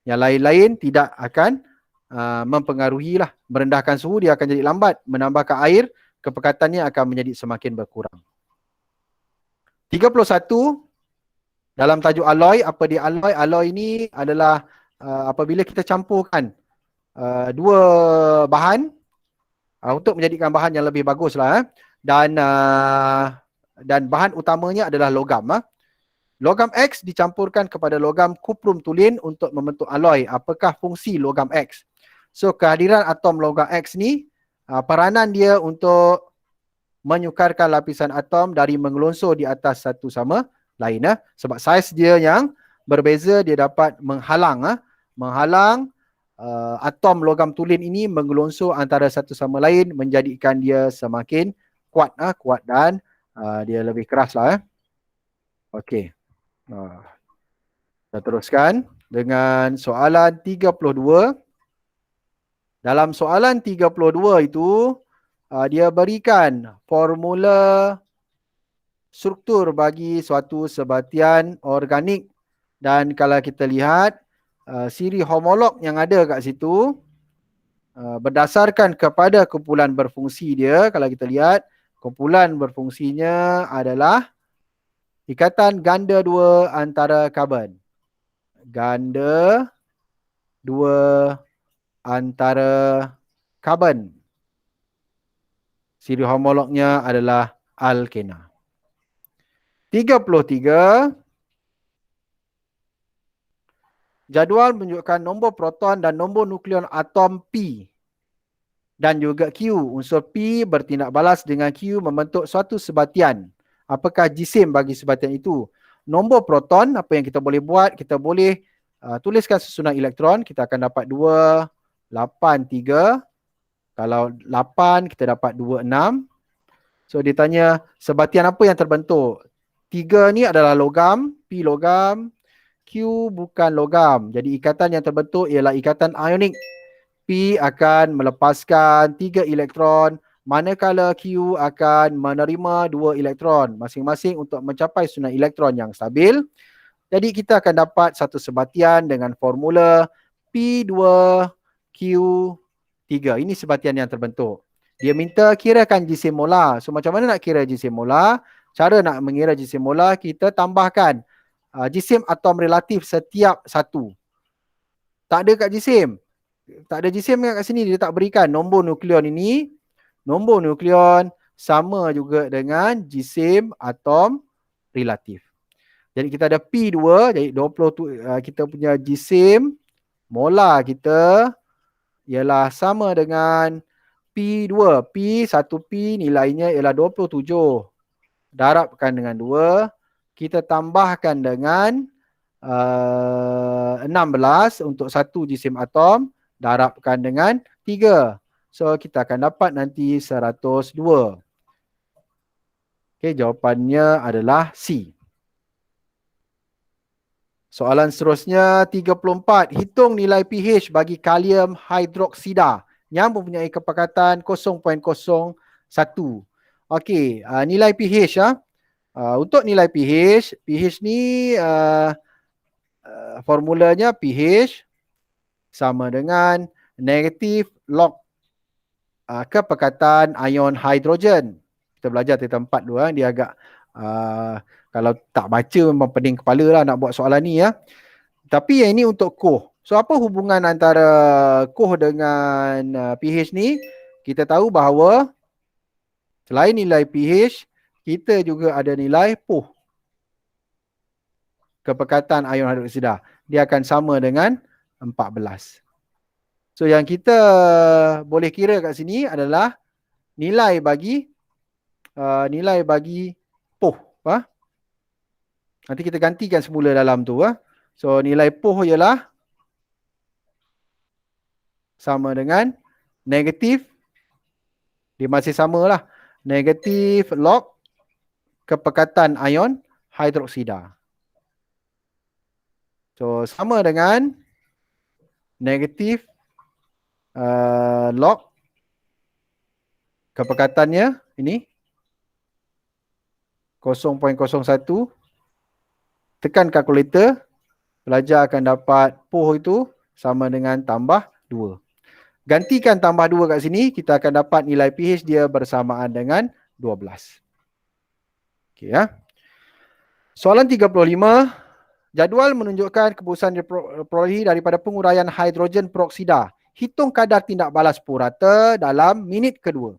Yang lain-lain tidak akan mempengaruhi lah. Merendahkan suhu, dia akan jadi lambat. Menambahkan air, kepekatannya akan menjadi semakin berkurang. 31. Dalam tajuk alloy, apa dia alloy? Alloy ini adalah apabila kita campurkan dua bahan untuk menjadikan bahan yang lebih bagus lah. Dan bahan utamanya adalah logam. Logam X dicampurkan kepada logam kuprum tulin untuk membentuk alloy. Apakah fungsi logam X? So, kehadiran atom logam X ni, peranan dia untuk menyukarkan lapisan atom dari mengelunsur di atas satu sama lain. Sebab saiz dia yang berbeza, dia dapat menghalang atom logam tulin ini mengelunsur antara satu sama lain, menjadikan dia semakin kuat, kuat dan dia lebih keras lah. Okey. Kita teruskan dengan soalan 32. Dalam soalan 32 itu, dia berikan formula struktur bagi suatu sebatian organik. Dan kalau kita lihat, siri homolog yang ada kat situ, berdasarkan kepada kumpulan berfungsi dia, kalau kita lihat, kumpulan berfungsinya adalah ikatan ganda 2 antara karbon. Ganda 2 antara karbon. Siri homolognya adalah alkena. 33. Jadual menunjukkan nombor proton dan nombor nukleon atom P. Dan juga Q. Unsur P bertindak balas dengan Q membentuk suatu sebatian. Apakah jisim bagi sebatian itu? Nombor proton, apa yang kita boleh buat? Kita boleh tuliskan susunan elektron. Kita akan dapat 2, 8, 3. Kalau 8, kita dapat 2, 6. So, dia tanya sebatian apa yang terbentuk? 3 ni adalah logam, P logam, Q bukan logam. Jadi, ikatan yang terbentuk ialah ikatan ionik. P akan melepaskan 3 elektron, manakala Q akan menerima 2 elektron masing-masing untuk mencapai susunan elektron yang stabil. Jadi kita akan dapat satu sebatian dengan formula P2Q3. Ini sebatian yang terbentuk. Dia minta kirakan jisim molar. So macam mana nak kira jisim molar? Cara nak mengira jisim molar, kita tambahkan jisim atom relatif setiap satu. Tak ada kat jisim. Tak ada jisim kat sini, dia tak berikan nombor nukleon ini. Nombor nukleon sama juga dengan jisim atom relatif. Jadi kita ada P2, jadi 20 kita punya jisim molar kita ialah sama dengan P2. P, 1P nilainya ialah 27. Darabkan dengan 2. Kita tambahkan dengan 16 untuk satu jisim atom. Darabkan dengan 3. So, kita akan dapat nanti 102. Okey, jawapannya adalah C. Soalan seterusnya 34. Hitung nilai pH bagi kalium hidroksida yang mempunyai kepekatan 0.01. Okey, nilai pH ya. Untuk nilai pH, pH ni formulanya pH sama dengan negatif log kepekatan ion hidrogen. Kita belajar tentang 4 dulu. Dia agak kalau tak baca memang pening kepala lah nak buat soalan ni ya. Tapi yang ini untuk KOH. So apa hubungan antara KOH dengan pH ni? Kita tahu bahawa selain nilai pH, kita juga ada nilai POH. Kepekatan ion hidroksida. Dia akan sama dengan 14. So yang kita boleh kira kat sini adalah nilai bagi POH. Nanti kita gantikan semula dalam tu. So nilai POH ialah sama dengan negatif, dia masih samalah, negatif log kepekatan ion hidroksida. So sama dengan negatif log kepekatannya ini 0.01. Tekan kalkulator, pelajar akan dapat POH itu sama dengan tambah 2. Gantikan tambah 2 kat sini, kita akan dapat nilai pH dia bersamaan dengan 12. Okey ya. Soalan 35. Jadual menunjukkan keputusan diperolehi daripada penguraian hidrogen peroksida. Hitung kadar tindak balas purata dalam minit kedua.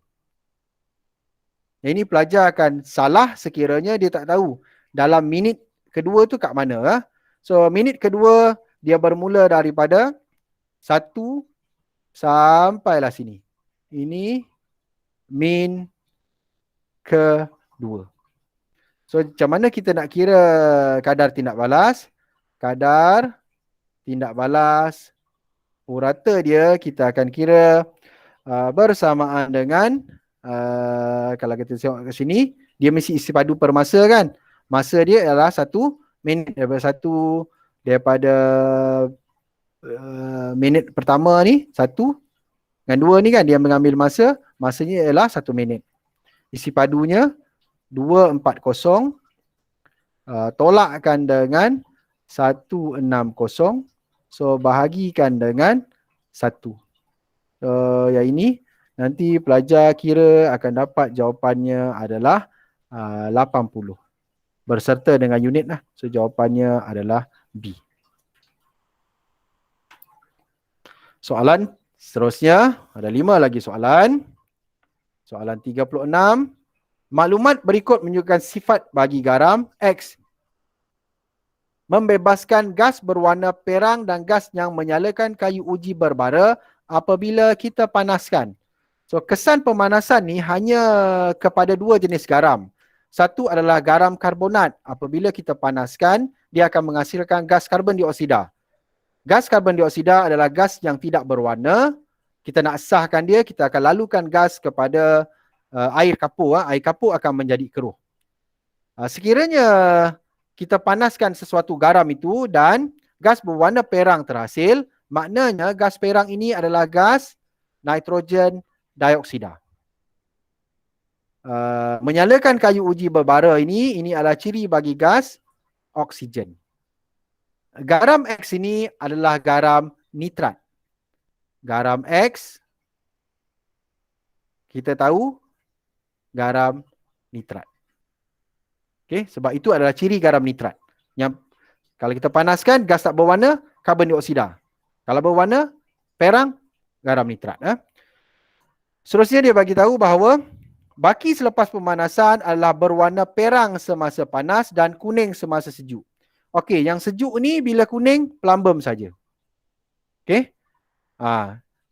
Ini pelajar akan salah sekiranya dia tak tahu dalam minit kedua tu kat mana. So minit kedua dia bermula daripada 1 sampailah sini. Ini min kedua. So macam mana kita nak kira kadar tindak balas? Kadar tindak balas purata dia kita akan kira bersamaan dengan kalau kita tengok ke sini, dia mesti isi padu per masa kan. Masa dia ialah 1 minit daripada minit pertama ni 1 dengan 2 ni kan dia mengambil masanya ialah 1 minit. Isi padunya 240 tolakkan dengan 160. So bahagikan dengan 1. So yang ini nanti pelajar kira akan dapat jawapannya adalah 80. Berserta dengan unit lah. So jawapannya adalah B. Soalan seterusnya, ada 5 lagi soalan. Soalan 36. Maklumat berikut menunjukkan sifat bagi garam X. membebaskan gas berwarna perang dan gas yang menyalakan kayu uji berbara apabila kita panaskan. So, kesan pemanasan ni hanya kepada dua jenis garam. Satu adalah garam karbonat. Apabila kita panaskan, dia akan menghasilkan gas karbon dioksida. Gas karbon dioksida adalah gas yang tidak berwarna. Kita nak sahkan dia, kita akan lalukan gas kepada air kapur. Air kapur akan menjadi keruh. Sekiranya kita panaskan sesuatu garam itu dan gas berwarna perang terhasil, maknanya gas perang ini adalah gas nitrogen dioksida. Menyalakan kayu uji berbara ini adalah ciri bagi gas oksigen. Garam X ini adalah garam nitrat. Garam X, kita tahu garam nitrat. Okay, sebab itu adalah ciri garam nitrat. Yang kalau kita panaskan, gas tak berwarna, karbon dioksida. Kalau berwarna, perang, garam nitrat. Seterusnya dia bagi tahu bahawa baki selepas pemanasan adalah berwarna perang semasa panas dan kuning semasa sejuk. Okey, yang sejuk ni bila kuning, plumbum saja. Okey.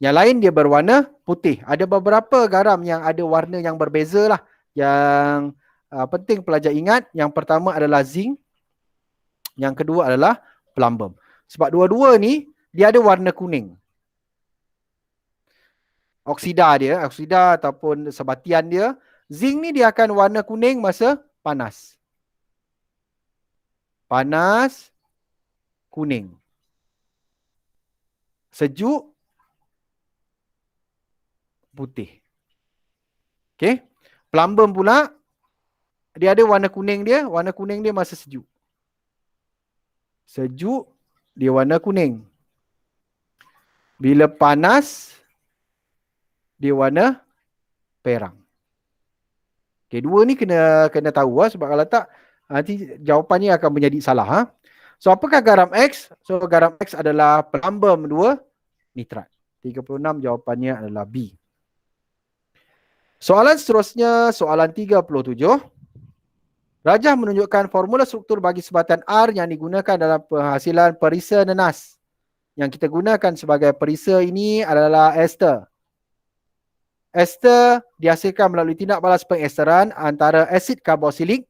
Yang lain dia berwarna putih. Ada beberapa garam yang ada warna yang berbeza lah. Yang penting pelajar ingat, yang pertama adalah zinc, yang kedua adalah plumbum. Sebab dua-dua ni dia ada warna kuning. Oksida ataupun sebatian dia, zinc ni dia akan warna kuning masa panas. Panas, kuning. Sejuk, putih. Okey. Plumbum pula, dia ada warna kuning dia masa sejuk. Sejuk, dia warna kuning. Bila panas, dia warna perang. Okay, dua ni kena tahu sebab kalau tak nanti jawapannya akan menjadi salah. So apakah garam X? So garam X adalah plumbum 2 nitrat. 36 jawapannya adalah B. Soalan seterusnya, soalan 37. Rajah menunjukkan formula struktur bagi sebatan R yang digunakan dalam penghasilan perisa nenas. Yang kita gunakan sebagai perisa ini adalah ester. Ester dihasilkan melalui tindak balas pengesteran antara asid karboksilik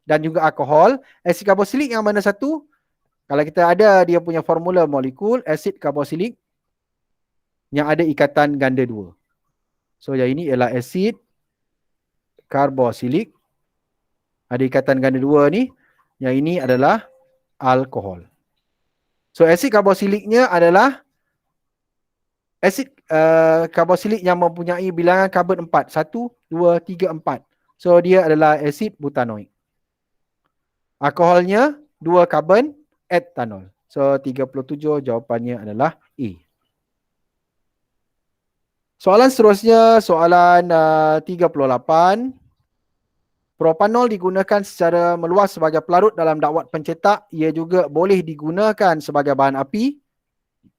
dan juga alkohol. Asid karboksilik yang mana satu? Kalau kita ada dia punya formula molekul, asid karboksilik yang ada ikatan ganda 2. So yang ini ialah asid karboksilik. Ada ikatan ganda 2 ni. Yang ini adalah alkohol. So asid karboksiliknya adalah asid karboksilik yang mempunyai bilangan karbon 4. 1, 2, 3, 4. So dia adalah asid butanoik. Alkoholnya 2 karbon etanol. So 37 jawapannya adalah A. Soalan seterusnya, soalan 38. Propanol digunakan secara meluas sebagai pelarut dalam dakwat pencetak. Ia juga boleh digunakan sebagai bahan api.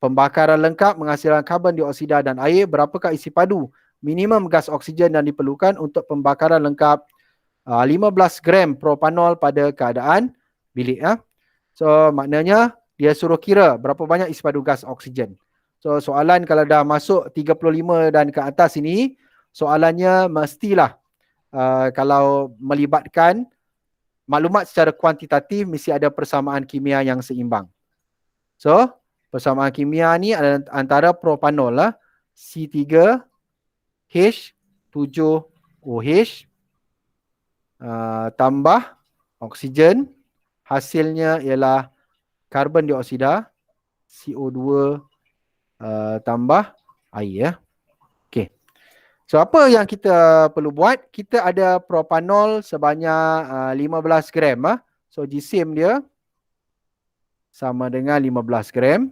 Pembakaran lengkap menghasilkan karbon dioksida dan air. Berapakah isi padu minimum gas oksigen yang diperlukan untuk pembakaran lengkap 15 gram propanol pada keadaan bilik. So maknanya dia suruh kira berapa banyak isi padu gas oksigen. So soalan kalau dah masuk 35 dan ke atas ini, soalannya mestilah kalau melibatkan maklumat secara kuantitatif mesti ada persamaan kimia yang seimbang. So persamaan kimia ni antara propanol lah, C3H7OH tambah oksigen, hasilnya ialah karbon dioksida, CO2 tambah air. Okey. So apa yang kita perlu buat? Kita ada propanol sebanyak 15 gram. So jisim dia sama dengan 15 gram.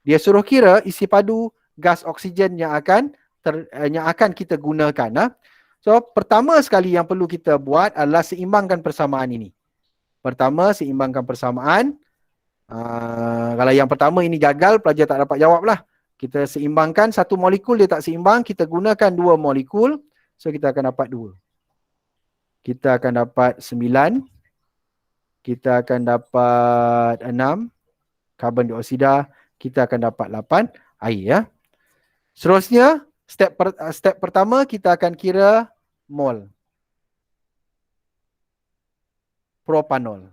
Dia suruh kira isi padu gas oksigen yang akan kita gunakan. So pertama sekali yang perlu kita buat adalah seimbangkan persamaan ini. Pertama, seimbangkan persamaan. Kalau yang pertama ini gagal, pelajar tak dapat jawab lah. Kita seimbangkan, satu molekul dia tak seimbang, kita gunakan 2 molekul. So kita akan dapat 2. Kita akan dapat 9. kita akan dapat 6 karbon dioksida, kita akan dapat 8 air ya. Seterusnya, step pertama kita akan kira mol. Propanol.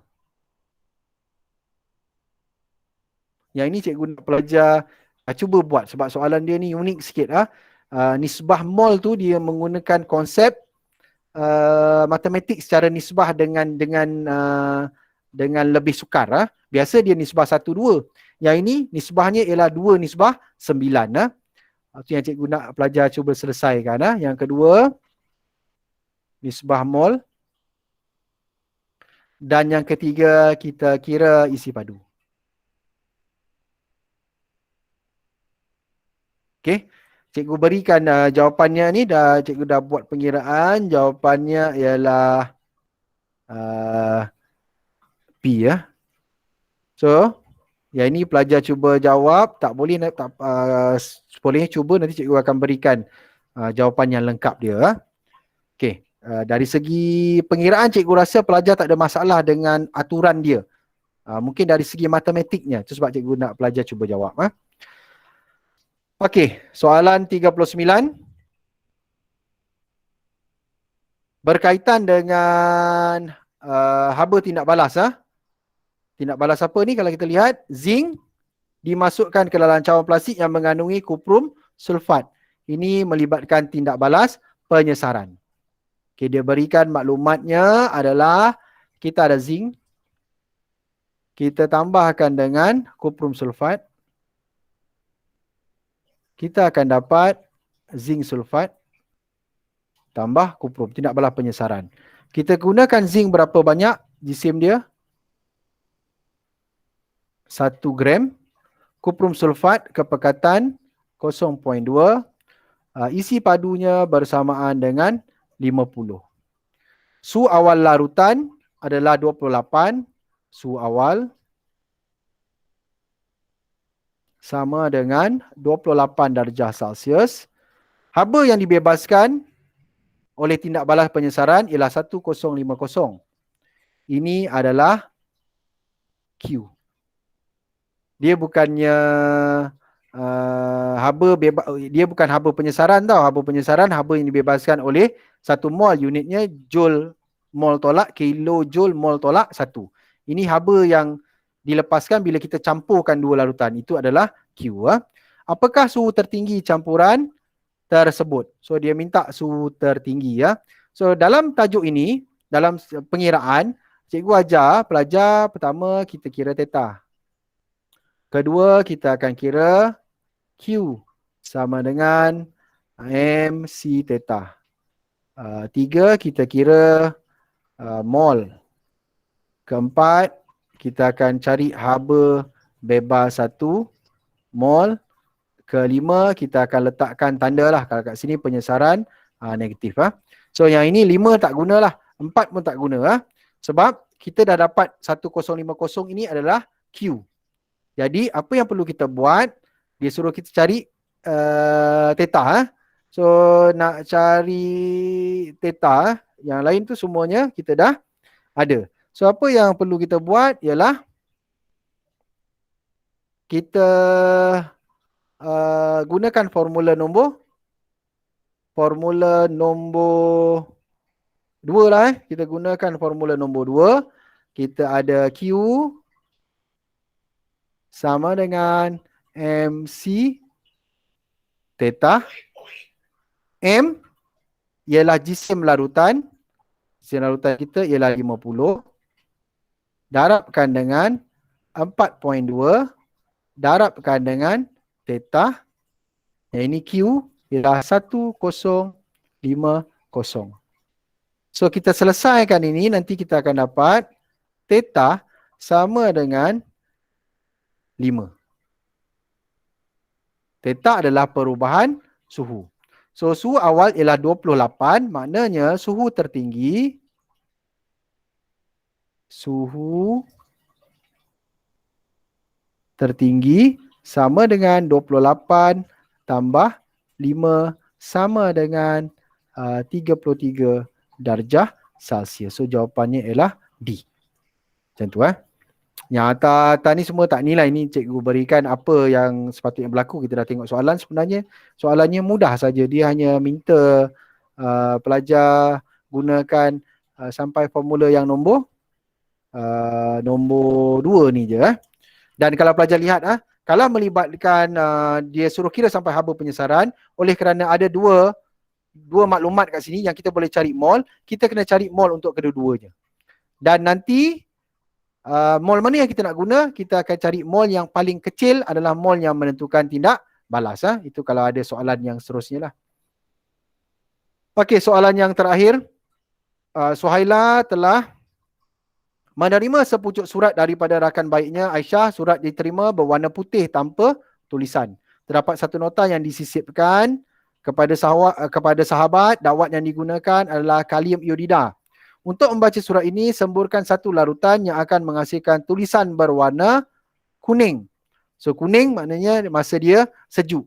Yang ini cikgu nak pelajar cuba buat sebab soalan dia ni unik sikit nisbah mol tu dia menggunakan konsep matematik secara nisbah dengan lebih sukar Biasa dia nisbah 1:2. Yang ini nisbahnya ialah 2:9 Itu yang cikgu nak pelajar cuba selesaikan Yang kedua, nisbah mol. Dan yang ketiga, kita kira isi padu. Okey. Cikgu berikan jawapannya ni cikgu dah buat pengiraan. Jawapannya ialah P ya. So, yang ini pelajar cuba jawab, tak boleh boleh cuba, nanti cikgu akan berikan jawapan yang lengkap dia. Okey. Dari segi pengiraan cikgu rasa pelajar tak ada masalah dengan aturan dia. Mungkin dari segi matematiknya, itu sebab cikgu nak pelajar cuba jawab. Okey, soalan 39. Berkaitan dengan haba tindak balas. Tindak balas apa ni? Kalau kita lihat, zinc dimasukkan ke dalam cawan plastik yang mengandungi kuprum sulfat. Ini melibatkan tindak balas penyesaran. Okey, dia berikan maklumatnya adalah kita ada zinc. Kita tambahkan dengan kuprum sulfat. Kita akan dapat zinc sulfat tambah kuprum, tindak balas penyesaran. Kita gunakan zinc berapa banyak jisim dia? 1 gram. Kuprum sulfat kepekatan 0.2. Isi padunya bersamaan dengan 50. Suhu awal larutan adalah 28. Suhu awal sama dengan 28 darjah Celsius. Haba yang dibebaskan oleh tindak balas penyesaran ialah 1050. Ini adalah Q. Dia bukannya dia bukan haba penyesaran tau. Haba penyesaran, haba yang dibebaskan oleh 1 mol, unitnya joule mol tolak, kilojoule mol tolak 1. Ini haba yang dilepaskan bila kita campurkan dua larutan. Itu adalah Q. Apakah suhu tertinggi campuran tersebut? So, dia minta suhu tertinggi. So, dalam tajuk ini, dalam pengiraan, cikgu ajar pelajar pertama kita kira theta. Kedua, kita akan kira Q sama dengan MC theta. Tiga, kita kira mol. Keempat, kita akan cari haba bebas 1 mol. Kelima, kita akan letakkan tanda lah. Kalau kat sini penyesaran negatif. So yang ini 5 tak gunalah. 4 pun tak guna. Sebab kita dah dapat 1050 ini adalah Q. Jadi apa yang perlu kita buat, dia suruh kita cari theta. So nak cari theta, yang lain tu semuanya kita dah ada. So apa yang perlu kita buat ialah kita gunakan formula nombor 2 lah. Kita gunakan formula nombor 2. Kita ada Q sama dengan MC theta. M ialah jisim larutan. Jisim larutan kita ialah 50. Darabkan dengan 4.2. Darabkan dengan theta. Yang ini Q ialah 1050. So kita selesaikan ini, nanti kita akan dapat theta sama dengan 5. Theta adalah perubahan suhu. So suhu awal ialah 28, maknanya suhu tertinggi sama dengan 28 tambah 5 sama dengan 33 darjah Celsius. So jawapannya ialah D. Macam tu Yang atas ni semua tak nilai, ni cikgu berikan apa yang sepatutnya berlaku. Kita dah tengok soalan, sebenarnya soalannya mudah saja. Dia hanya minta pelajar gunakan sampai formula yang nombor 2 ni je. Dan kalau pelajar lihat kalau melibatkan dia suruh kira sampai haba penyesaran, oleh kerana ada dua maklumat kat sini yang kita boleh cari mol, kita kena cari mol untuk kedua-duanya. Dan nanti mol mana yang kita nak guna, kita akan cari mol yang paling kecil adalah mol yang menentukan tindak balas. Itu kalau ada soalan yang seterusnya lah. Okey, soalan yang terakhir. Suhaila telah menerima sepucuk surat daripada rakan baiknya Aisyah. Surat diterima berwarna putih tanpa tulisan. Terdapat satu nota yang disisipkan kepada sahabat. Dakwat yang digunakan adalah kalim iodida. Untuk membaca surat ini, semburkan satu larutan yang akan menghasilkan tulisan berwarna kuning. So kuning maknanya masa dia sejuk.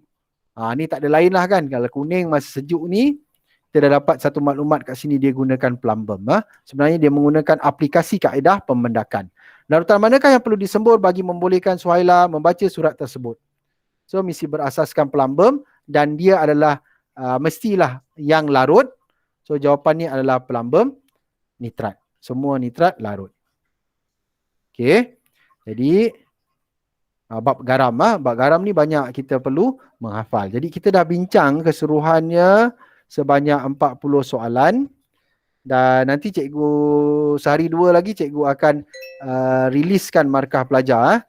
Ni tak ada lain lah kan. Kalau kuning masa sejuk ni, kita dah dapat satu maklumat kat sini dia gunakan plumbum. Sebenarnya dia menggunakan aplikasi kaedah pembendakan. Larutan manakah yang perlu disembur bagi membolehkan Suhaila membaca surat tersebut? So mesti berasaskan plumbum dan dia adalah mestilah yang larut. So jawapannya adalah plumbum nitrat. Semua nitrat larut. Okey. Jadi bab garam. Bab garam ni banyak kita perlu menghafal. Jadi kita dah bincang keseluruhannya sebanyak 40 soalan. Dan nanti cikgu sehari 2 lagi cikgu akan riliskan markah pelajar.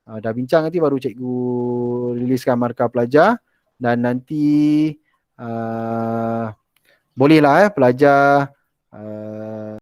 Dah bincang nanti baru cikgu riliskan markah pelajar. Dan nanti bolehlah pelajar